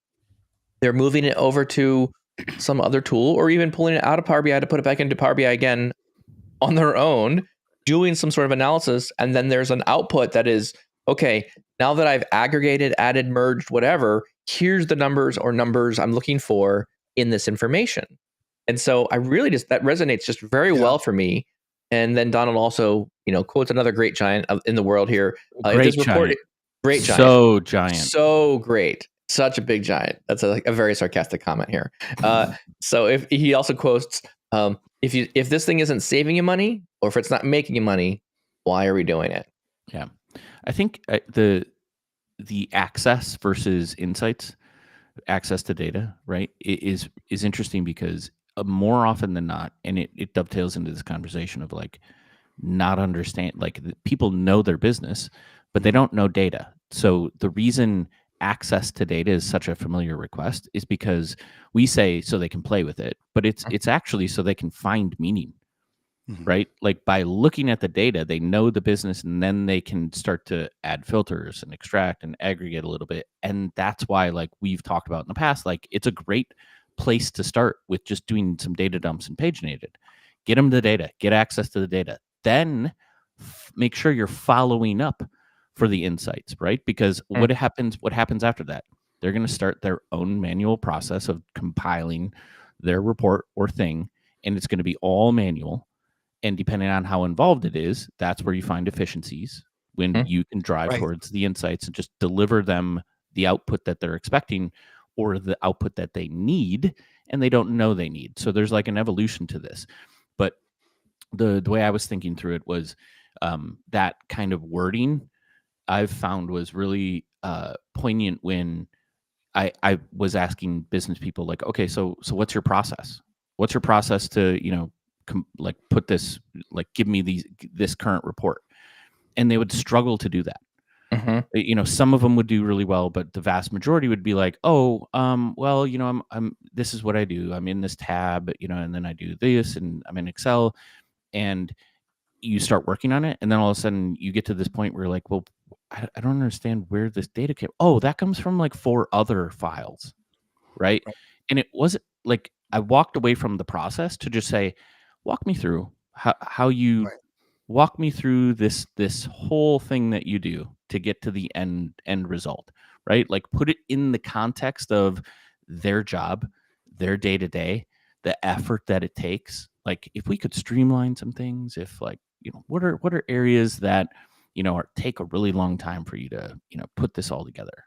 they're moving it over to some other tool, or even pulling it out of Power BI to put it back into Power BI again on their own, doing some sort of analysis. And then there's an output that is, okay, now that I've aggregated, added, merged, whatever, here's the numbers I'm looking for in this information. And so I really that resonates just very well for me. And then Donald also, quotes another great giant in the world here. Great giant. Great giant. So giant. So great. Such a big giant. That's a very sarcastic comment here. So if he also quotes, if this thing isn't saving you money, or if it's not making you money, why are we doing it? Yeah, I think the access versus insights, access to data, right, is interesting because more often than not, and it dovetails into this conversation of like not understand, like people know their business, but they don't know data. So the reason access to data is such a familiar request is because we say so they can play with it, but it's actually so they can find meaning, right? Like by looking at the data, they know the business, and then they can start to add filters and extract and aggregate a little bit. And that's why, like we've talked about in the past, like it's a great place to start with just doing some data dumps and paginated. Get them the data, get access to the data, then make sure you're following up for the insights, right? Because what happens after that? They're going to start their own manual process of compiling their report or thing, and it's going to be all manual. And depending on how involved it is, that's where you find efficiencies when you can drive towards the insights and just deliver them the output that they're expecting or the output that they need and they don't know they need. So there's like an evolution to this. But the way I was thinking through it was that kind of wording I've found was really poignant when I was asking business people like, okay, so what's your process? What's your process to, like put this, like give me this current report? And they would struggle to do that. Some of them would do really well, but the vast majority would be like, well, I'm this is what I do. I'm in this tab, and then I do this, and I'm in Excel, and you start working on it, and then all of a sudden you get to this point where you're like, well, I don't understand where this data came. Oh, that comes from like 4 other files, right? And it wasn't like I walked away from the process to just say, walk me through how you walk me through this whole thing that you do to get to the end result, right? Like put it in the context of their job, their day-to-day, the effort that it takes. Like if we could streamline some things, if like, what are areas that, take a really long time for you to, put this all together.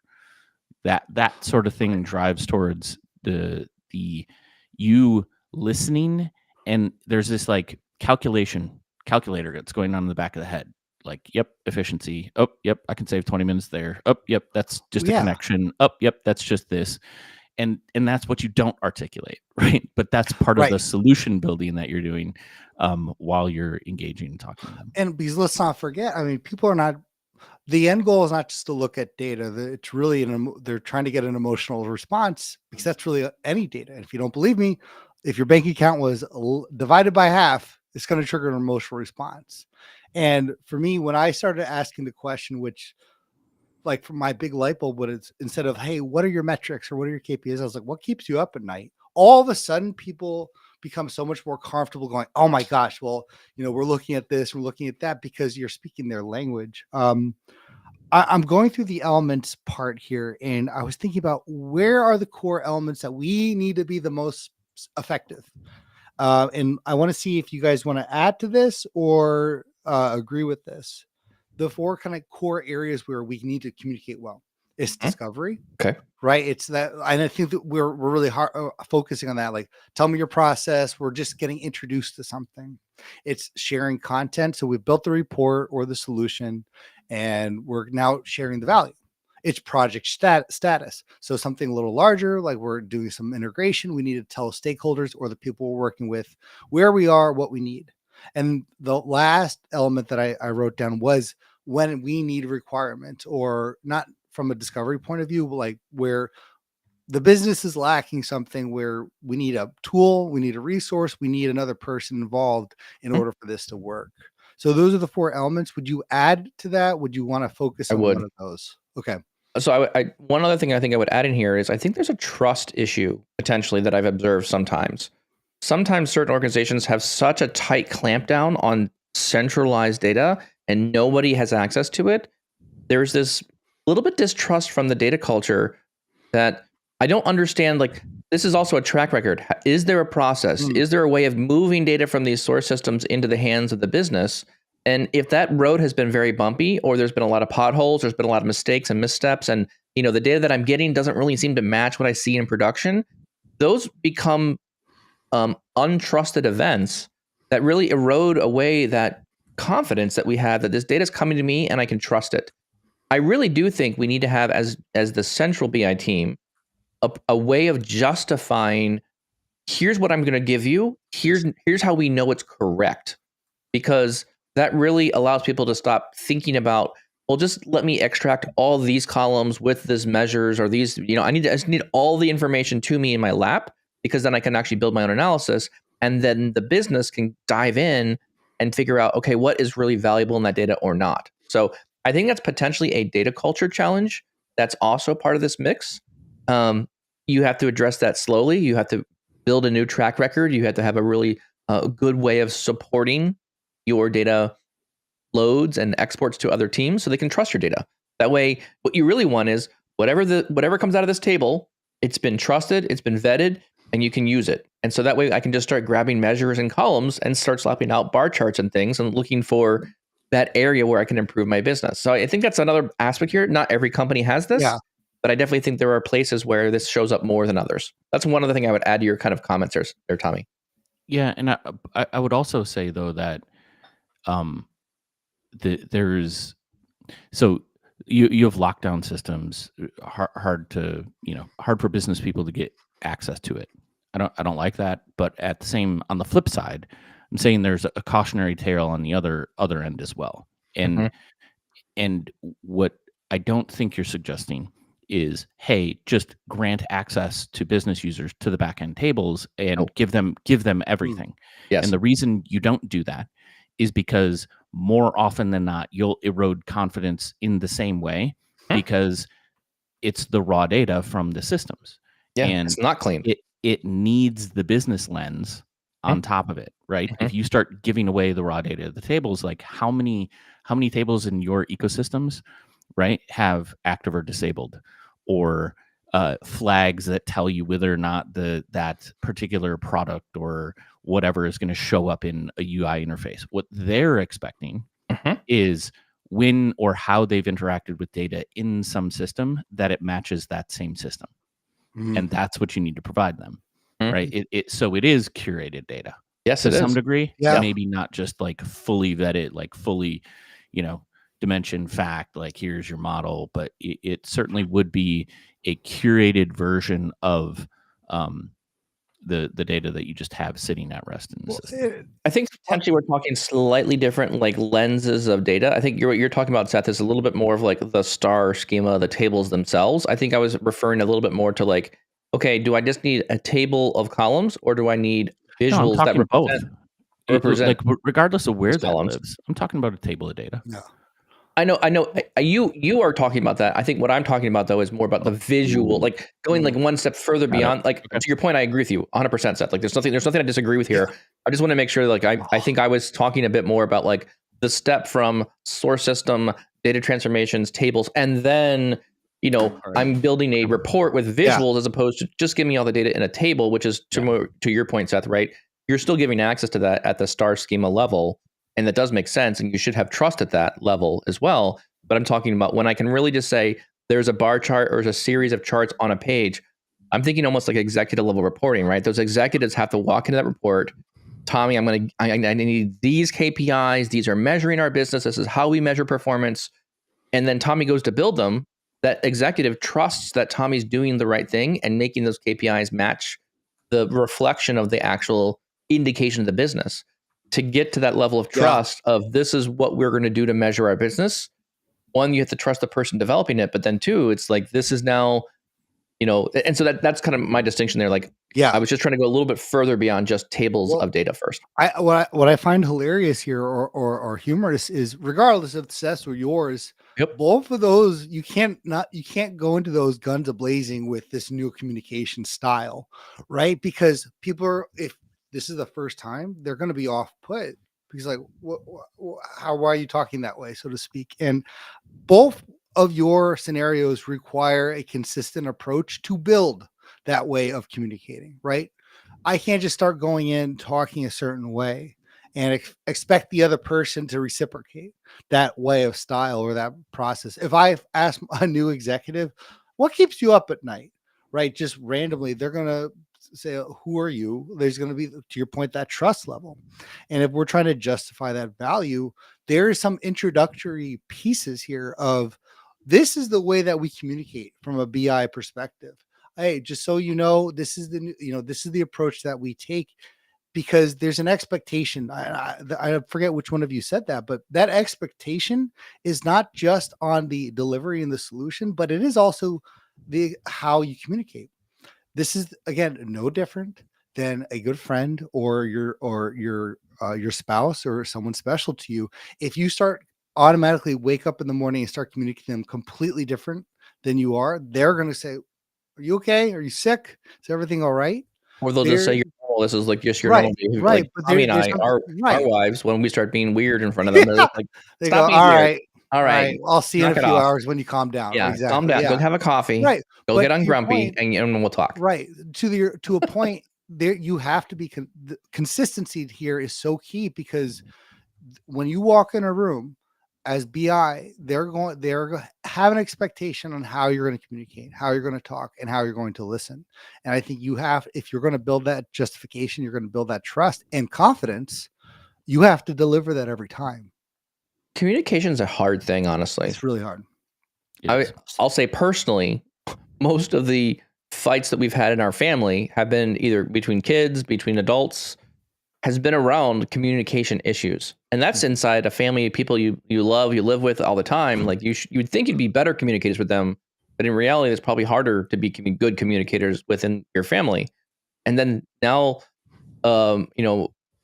That sort of thing drives towards the you listening, and there's this like calculator that's going on in the back of the head. Like, yep, efficiency. Oh, yep, I can save 20 minutes there. Oh, yep, that's just a connection. Oh, yep, that's just this. And that's what you don't articulate, right? But that's part of the solution building that you're doing while you're engaging and talking to them. And because let's not forget, I mean, people are not the end goal is not just to look at data. It's really they're trying to get an emotional response, because that's really any data. And if you don't believe me, if your bank account was divided by half, it's going to trigger an emotional response. And for me, when I started asking the question, which like for my big light bulb, but it's instead of, hey, what are your metrics or what are your KPIs? I was like, what keeps you up at night? All of a sudden, people become so much more comfortable going, oh my gosh, well, we're looking at this, we're looking at that, because you're speaking their language. I'm going through the elements part here, and I was thinking about where are the core elements that we need to be the most effective. And I want to see if you guys want to add to this or agree with this. The 4 kind of core areas where we need to communicate well is discovery. Okay. Right. It's that. And I think that we're really hard focusing on that. Like, tell me your process. We're just getting introduced to something. It's sharing content. So we built the report or the solution, and we're now sharing the value. It's project status. So something a little larger, like we're doing some integration, we need to tell stakeholders or the people we're working with where we are, what we need. And the last element that I wrote down was when we need requirements, or not from a discovery point of view, but like where the business is lacking something, where we need a tool, we need a resource, we need another person involved in order for this to work. So those are the 4 elements. Would you add to that? Would you want to focus on one of those? Okay. So one other thing I think I would add in here is I think there's a trust issue potentially that I've observed sometimes. Sometimes certain organizations have such a tight clampdown on centralized data and nobody has access to it. There's this little bit distrust from the data culture that I don't understand. Like, this is also a track record. Is there a process? Is there a way of moving data from these source systems into the hands of the business? And if that road has been very bumpy, or there's been a lot of potholes, there's been a lot of mistakes and missteps, and the data that I'm getting doesn't really seem to match what I see in production, those become untrusted events that really erode away that confidence that we have that this data is coming to me and I can trust it. I really do think we need to have, as the central BI team, a way of justifying, here's what I'm going to give you, here's how we know it's correct, because that really allows people to stop thinking about, well, just let me extract all these columns with these measures, or these, I just need all the information to me in my lap, because then I can actually build my own analysis, and then the business can dive in and figure out, okay, what is really valuable in that data or not. So I think that's potentially a data culture challenge that's also part of this mix. You have to address that slowly. You have to build a new track record. You have to have a really good way of supporting your data loads and exports to other teams so they can trust your data. That way, what you really want is whatever comes out of this table, it's been trusted, it's been vetted, and you can use it. And so that way I can just start grabbing measures and columns and start slapping out bar charts and things and looking for that area where I can improve my business. So I think that's another aspect here. Not every company has this, but I definitely think there are places where this shows up more than others. That's one other thing I would add to your kind of comments there, Tommy. Yeah, and I would also say, though, that there's, so you have lockdown systems, hard for business people to get access to it. I don't like that, but on the flip side, I'm saying there's a cautionary tale on the other end as well. And and what I don't think you're suggesting is, hey, just grant access to business users to the backend tables and give them everything. Yes. And the reason you don't do that is because more often than not, you'll erode confidence in the same way, because it's the raw data from the systems. Yeah, and it's not clean. It needs the business lens on top of it, right? If you start giving away the raw data of the tables, like how many tables in your ecosystems, right, have active or disabled, or flags that tell you whether or not that particular product or whatever is going to show up in a UI interface. What they're expecting is when or how they've interacted with data in some system, that it matches that same system. And that's what you need to provide them, right? So it is curated data. Yes, to some degree. Yeah. Maybe not just like fully vetted, like fully, dimension fact, like here's your model, but it certainly would be a curated version of the data that you just have sitting at rest in the system. I think potentially we're talking slightly different like lenses of data. I think what you're talking about, Seth, is a little bit more of like the star schema, the tables themselves. I think I was referring a little bit more to like, okay, do I just need a table of columns, or do I need visuals that represent like regardless of where that columns lives? I'm talking about a table of data. No. I know. You are talking about that. I think what I'm talking about though is more about the visual, like going like one step further beyond. Like to your point, I agree with you 100%, Seth. Like there's nothing I disagree with here. I just want to make sure. Like I think I was talking a bit more about like the step from source system, data transformations, tables, and then I'm building a report with visuals as opposed to just give me all the data in a table, which is to your point, Seth. Right? You're still giving access to that at the star schema level. And that does make sense, and you should have trust at that level as well. But I'm talking about when I can really just say there's a bar chart or there's a series of charts on a page. I'm thinking almost like executive level reporting, right? Those executives have to walk into that report. Tommy, I need these KPIs. These are measuring our business. This is how we measure performance. And then Tommy goes to build them. That executive trusts that Tommy's doing the right thing and making those KPIs match the reflection of the actual indication of the business. To get to that level of trust of this is what we're going to do to measure our business. One, you have to trust the person developing it, but then two, it's like this is now, and so that's kind of my distinction there. Like, I was just trying to go a little bit further beyond just tables of data first. What I find hilarious here or humorous is regardless of Seth's or yours, both of those you can't go into those guns a-blazing with this new communication style, right? Because people are, if this is the first time, they're going to be off put because like, why are you talking that way, so to speak? And both of your scenarios require a consistent approach to build that way of communicating, right? I can't just start going in talking a certain way and expect the other person to reciprocate that way of style or that process. If I ask a new executive, what keeps you up at night, right? Just randomly, they're going to say, who are you? There's going to be, to your point, that trust level. And if we're trying to justify that value, there are some introductory pieces here of this is the way that we communicate from a BI perspective. Hey, just so you know, this is the approach that we take, because there's an expectation. I forget which one of you said that, but that expectation is not just on the delivery and the solution, but it is also how you communicate. This is, again, no different than a good friend or your spouse or someone special to you. If you start automatically wake up in the morning and start communicating them completely different than you are, they're going to say, "Are you okay? Are you sick? Is everything all right?" Or they'll just say, this is like just your right, normal behavior. right. Like But Tommy and I, our wives, when we start being weird in front of them, they're like, they stop go, being weird. All right, I'll see you in a few hours when you calm down. Yeah, exactly. Calm down. Go have a coffee. Right. Go get on Grumpy, and we'll talk. Right. To a point, there you have to be the consistency here is so key, because when you walk in a room as BI, they're have an expectation on how you're going to communicate, how you're going to talk, and how you're going to listen. And I think if you're going to build that justification, you're going to build that trust and confidence, you have to deliver that every time. Communication is a hard thing, honestly. It's really hard. I'll say personally, most of the fights that we've had in our family have been either between kids, between adults, has been around communication issues. And that's inside a family of people you love, you live with all the time. Like you would think you'd be better communicators with them, but in reality, it's probably harder to be good communicators within your family. And then now,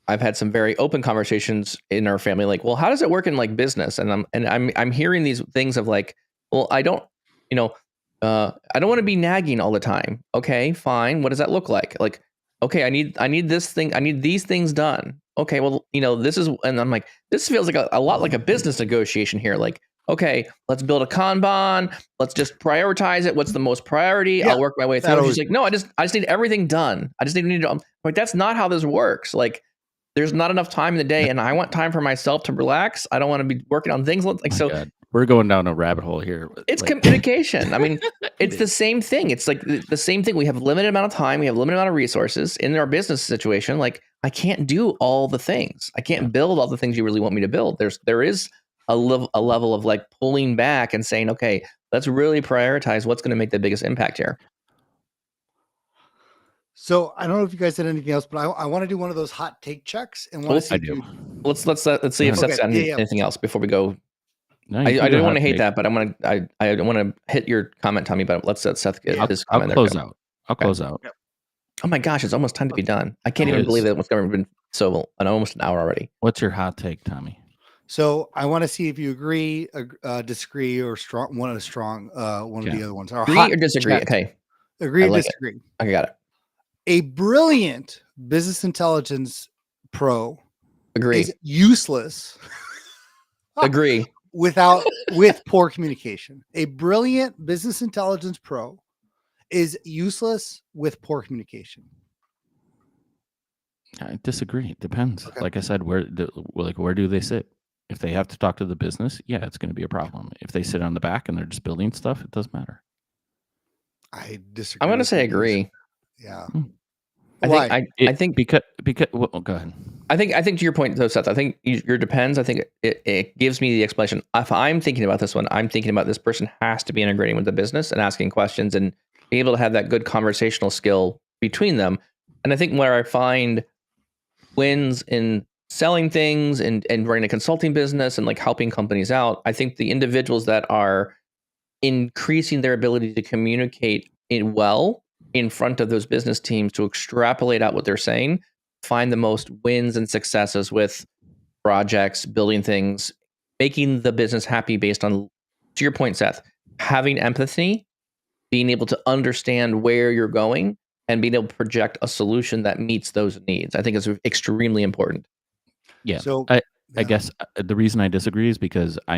I've had some very open conversations in our family, like, well, how does it work in like business? And I'm hearing these things of like, well, I don't want to be nagging all the time. Okay, fine. What does that look like? Like, okay, I need this thing. I need these things done. Okay, well, this is, and I'm like, this feels like a lot like a business negotiation here. Like, okay, let's build a Kanban. Let's just prioritize it. What's the most priority? Yeah, I'll work my way through. She's like, no, I just need everything done. I just need to. I'm like, that's not how this works. Like, there's not enough time in the day, and I want time for myself to relax. I don't want to be working on things like so. God. We're going down a rabbit hole here. It's communication. I mean, it's the same thing. It's like the same thing. We have a limited amount of time. We have a limited amount of resources in our business situation. Like, I can't do all the things. I can't build all the things you really want me to build. There is a level of like pulling back and saying, okay, let's really prioritize what's going to make the biggest impact here. So I don't know if you guys did anything else, but I want to do one of those hot take checks and want to see if you. Let's see if Seth's got anything else before we go. No, I don't want to hate that, but I want to hit your comment, Tommy. But let's let Seth get his comment. I'll close out. I'll close out. Yep. Oh my gosh, it's almost time to be done. I can't even believe that it's been almost an hour already. What's your hot take, Tommy? So I want to see if you agree, disagree, or strong one of the other ones. Agree or disagree? Check. Okay. Agree or disagree? I got it. A brilliant business intelligence pro is useless. Agree. With poor communication. A brilliant business intelligence pro is useless with poor communication. I disagree. It depends. Okay. Like I said, where do they sit? If they have to talk to the business, yeah, it's going to be a problem. If they sit on the back and they're just building stuff, it doesn't matter. I disagree. I'm going to say agree. Yeah. I think because well, go ahead. I think to your point though, Seth, I think your depends. I think it gives me the explanation. If I'm thinking about this one, I'm thinking about this person has to be integrating with the business and asking questions and being able to have that good conversational skill between them. And I think where I find wins in selling things and running a consulting business and like helping companies out, I think the individuals that are increasing their ability to communicate in front of those business teams to extrapolate out what they're saying, find the most wins and successes with projects, building things, making the business happy based on, to your point, Seth, having empathy, being able to understand where you're going and being able to project a solution that meets those needs. I think is extremely important. Yeah. So I guess the reason I disagree is because I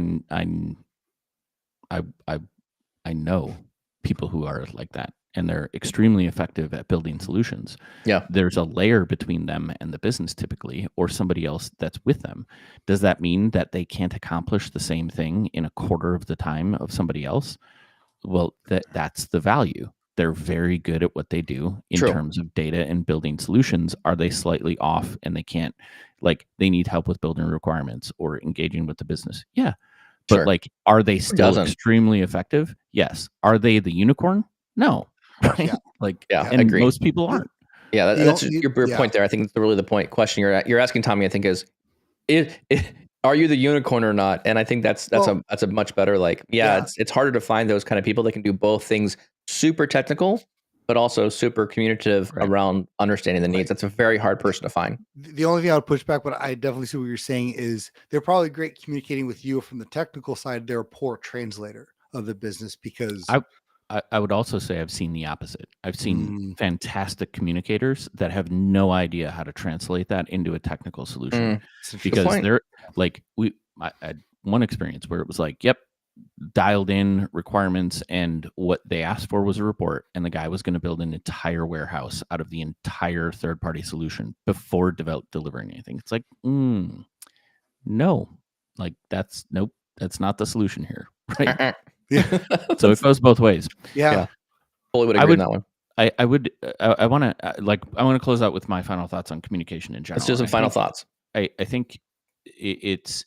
know people who are like that, and they're extremely effective at building solutions. Yeah. There's a layer between them and the business typically, or somebody else that's with them. Does that mean that they can't accomplish the same thing in a quarter of the time of somebody else? Well, that's the value. They're very good at what they do in terms of data and building solutions. Are they slightly off and they can't, like, they need help with building requirements or engaging with the business? Yeah. But like, are they still extremely effective? Yes. Are they the unicorn? No. Right? Yeah. And most people aren't. Yeah. That's your point there. I think that's really the point question you're asking, Tommy, I think is are you the unicorn or not? And I think that's a much better, it's harder to find those kind of people that can do both things, super technical, but also super communicative around understanding the needs. That's a very hard person to find. The only thing I would push back, but I definitely see what you're saying, is they're probably great communicating with you from the technical side. They're a poor translator of the business because I would also say I've seen the opposite. I've seen fantastic communicators that have no idea how to translate that into a technical solution because they're like, I had one experience where it was like, yep, dialed in requirements, and what they asked for was a report, and the guy was going to build an entire warehouse out of the entire third-party solution before delivering anything. It's like, no, like that's not the solution here, right? Yeah. So it goes both ways. Yeah. Fully would agree on that one. I want to close out with my final thoughts on communication in general. Let's do some final thoughts. I think it's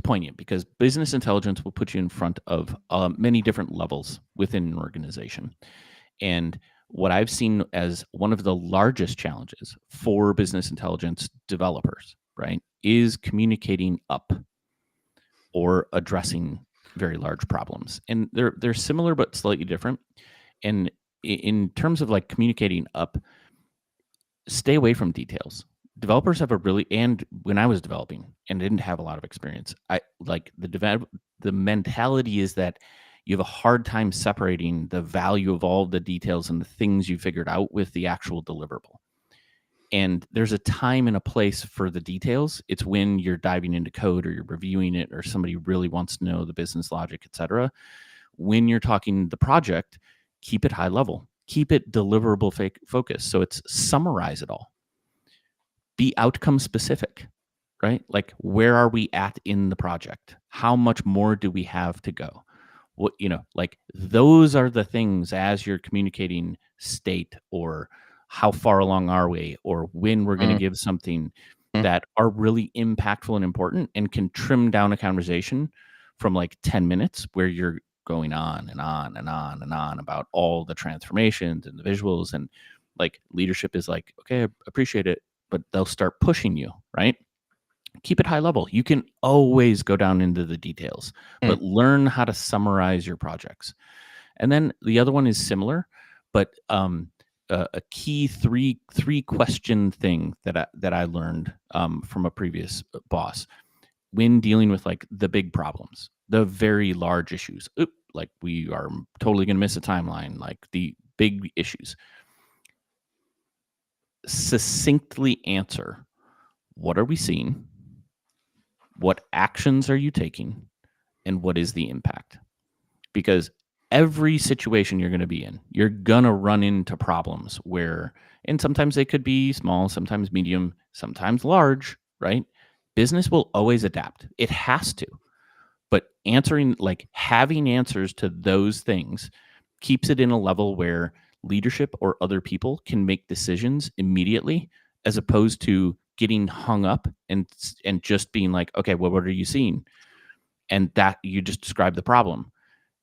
poignant because business intelligence will put you in front of many different levels within an organization. And what I've seen as one of the largest challenges for business intelligence developers, right, is communicating up or addressing very large problems. And they're similar but slightly different. And in terms of like communicating up, stay away from details. Developers have and when I was developing and didn't have a lot of experience, I like the mentality is that you have a hard time separating the value of all the details and the things you figured out with the actual deliverable. And there's a time and a place for the details. It's when you're diving into code or you're reviewing it or somebody really wants to know the business logic, etc. When you're talking the project, keep it high level, keep it deliverable focus. So it's summarize it all. Be outcome specific, right? Like, where are we at in the project? How much more do we have to go? What, like, those are the things as you're communicating state or how far along are we, or when we're going to give something that are really impactful and important and can trim down a conversation from like 10 minutes where you're going on and on and on and on about all the transformations and the visuals, and like leadership is like, okay, I appreciate it, but they'll start pushing you, right? Keep it high level. You can always go down into the details, but learn how to summarize your projects. And then the other one is similar, but a key three question thing that I learned from a previous boss when dealing with like the big problems, the very large issues. Like we are totally going to miss a timeline, like the big issues. Succinctly answer, what are we seeing? What actions are you taking? And what is the impact? Because every situation you're going to be in, you're going to run into problems where, and sometimes they could be small, sometimes medium, sometimes large, right? Business will always adapt. It has to. But having answers to those things keeps it in a level where leadership or other people can make decisions immediately, as opposed to getting hung up and just being like, okay, well, what are you seeing? And that you just describe the problem.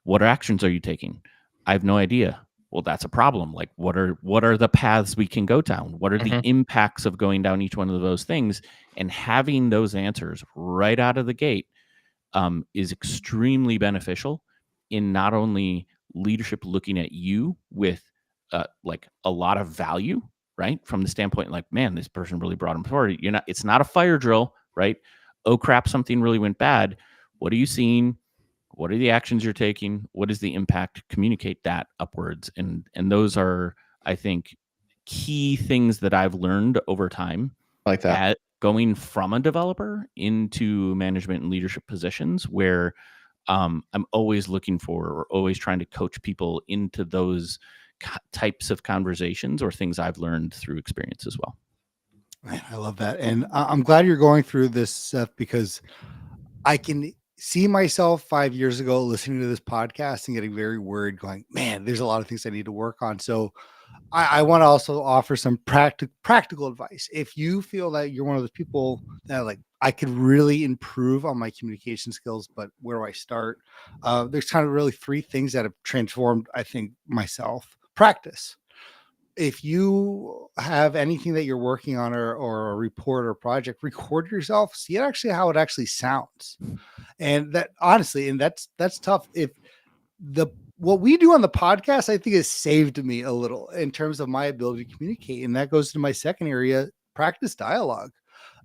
What actions are you taking? I have no idea. Well, that's a problem. Like, what are the paths we can go down? What are the impacts of going down each one of those things? And having those answers right out of the gate is extremely beneficial in not only leadership looking at you with like a lot of value, right? From the standpoint, like, man, this person really brought him forward. It's not a fire drill, right? Oh crap, something really went bad. What are you seeing? What are the actions you're taking? What is the impact? Communicate that upwards. And those are, I think, key things that I've learned over time. Like that. Going from a developer into management and leadership positions, where I'm always looking for, or always trying to coach people into those types of conversations or things I've learned through experience as well. Man, I love that. And I'm glad you're going through this, Seth, because I can see myself 5 years ago listening to this podcast and getting very worried, going, man, there's a lot of things I need to work on. So I want to also offer some practical advice. If you feel that you're one of those people that like, I could really improve on my communication skills, but where do I start? There's kind of really 3 things that have transformed, I think, myself. Practice. If you have anything that you're working on or a report or project, record yourself, see how it actually sounds. And that honestly, and that's tough. If what we do on the podcast, I think has saved me a little in terms of my ability to communicate. And that goes to my second area, practice dialogue.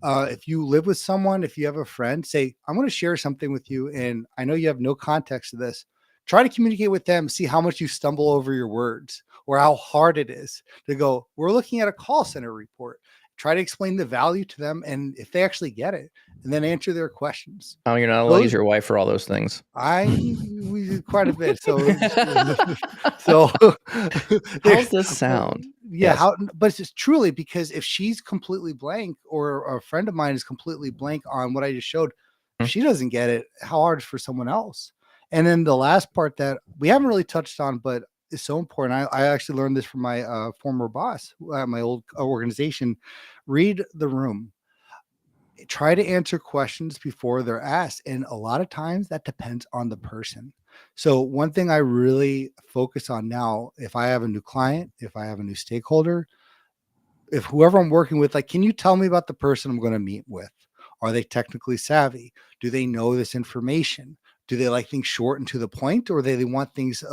If you live with someone, if you have a friend, say, I'm going to share something with you, and I know you have no context to this. Try to communicate with them, see how much you stumble over your words or how hard it is to go, we're looking at a call center report. Try to explain the value to them, and if they actually get it, and then answer their questions. Oh, you're not allowed to use your wife for all those things. We did quite a bit. So how's this sound? Yeah. Yes. But it's just truly, because if she's completely blank, or a friend of mine is completely blank on what I just showed, if she doesn't get it, how hard is for someone else? And then the last part that we haven't really touched on, but is so important. I actually learned this from my former boss at my old organization. Read the room. Try to answer questions before they're asked. And a lot of times that depends on the person. So one thing I really focus on now, if I have a new client, if I have a new stakeholder, if whoever I'm working with, like, can you tell me about the person I'm going to meet with? Are they technically savvy? Do they know this information? Do they like things short and to the point, or they want things,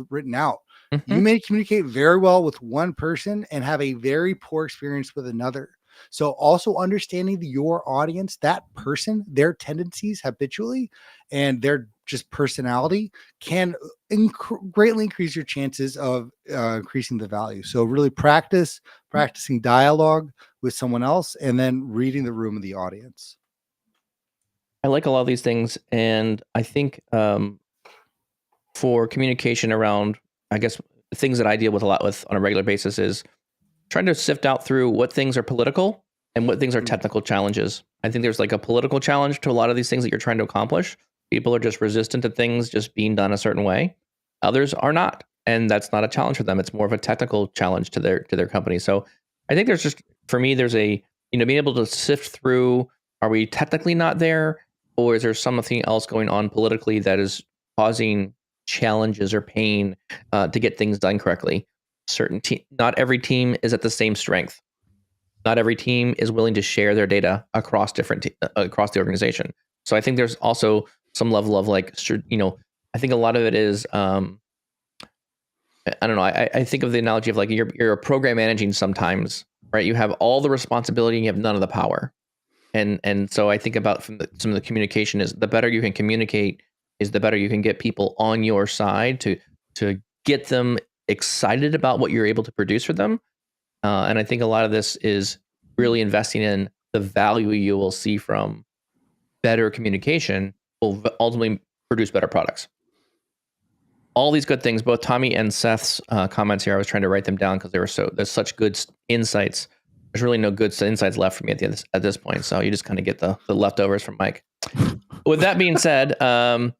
written out? You may communicate very well with one person and have a very poor experience with another. So also understanding your audience, that person, their tendencies habitually, and their just personality can greatly increase your chances of increasing the value. So really practicing dialogue with someone else, and then reading the room of the audience. I like a lot of these things, and I think for communication around, I guess, things that I deal with a lot with on a regular basis is trying to sift out through what things are political and what things are technical challenges. I think there's like a political challenge to a lot of these things that you're trying to accomplish. People are just resistant to things just being done a certain way. Others are not, and that's not a challenge for them. It's more of a technical challenge to their company. So I think there's just, for me, there's a, being able to sift through, are we technically not there? Or is there something else going on politically that is causing challenges or pain to get things done correctly. Not every team is at the same strength. Not every team is willing to share their data across across the organization. So I think there's also some level of like, I think a lot of it is, I don't know. I think of the analogy of like you're program managing sometimes, right? You have all the responsibility and you have none of the power. And so I think about some of the communication is the better you can communicate is the better you can get people on your side to get them excited about what you're able to produce for them. And I think a lot of this is really investing in the value you will see from better communication will ultimately produce better products. All these good things, both Tommy and Seth's comments here, I was trying to write them down because there's such good insights. There's really no good insights left for me at this point. So you just kind of get the leftovers from Mike. With that being said, well,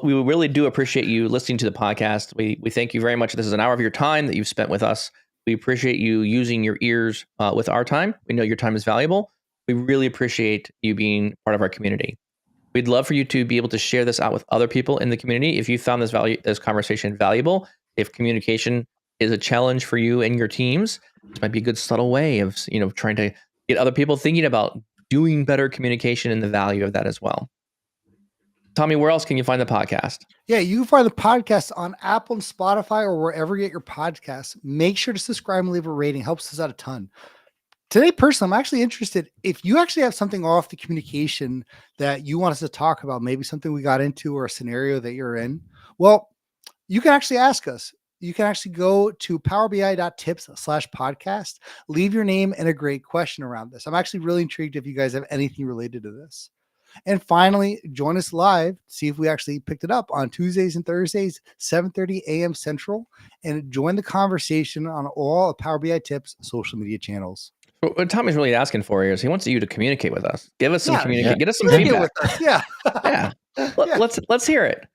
we really do appreciate you listening to the podcast. We thank you very much. This is an hour of your time that you've spent with us. We appreciate you using your ears with our time. We know your time is valuable. We really appreciate you being part of our community. We'd love for you to be able to share this out with other people in the community. If you found this conversation valuable, if communication is a challenge for you and your teams, this might be a good subtle way of trying to get other people thinking about doing better communication and the value of that as well. Tommy, where else can you find the podcast? Yeah, you can find the podcast on Apple and Spotify or wherever you get your podcasts. Make sure to subscribe and leave a rating. Helps us out a ton. Today, personally, I'm actually interested if you actually have something off the communication that you want us to talk about, maybe something we got into or a scenario that you're in. Well, you can actually ask us. You can actually go to powerbi.tips/podcast, leave your name and a great question around this. I'm actually really intrigued if you guys have anything related to this. And finally, join us live, see if we actually picked it up on Tuesdays and Thursdays, 7:30 a.m. Central, and join the conversation on all of Power BI Tips social media channels. What Tommy's really asking for here is he wants you to communicate with us. Give us some communicate. Get us some feedback. With us. Yeah. Yeah. Let's hear it.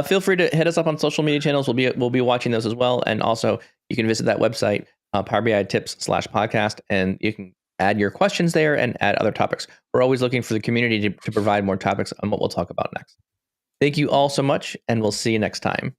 Feel free to hit us up on social media channels. We'll be watching those as well. And also you can visit that website, Power BI Tips/podcast, and you can add your questions there and add other topics. We're always looking for the community to provide more topics on what we'll talk about next. Thank you all so much, and we'll see you next time.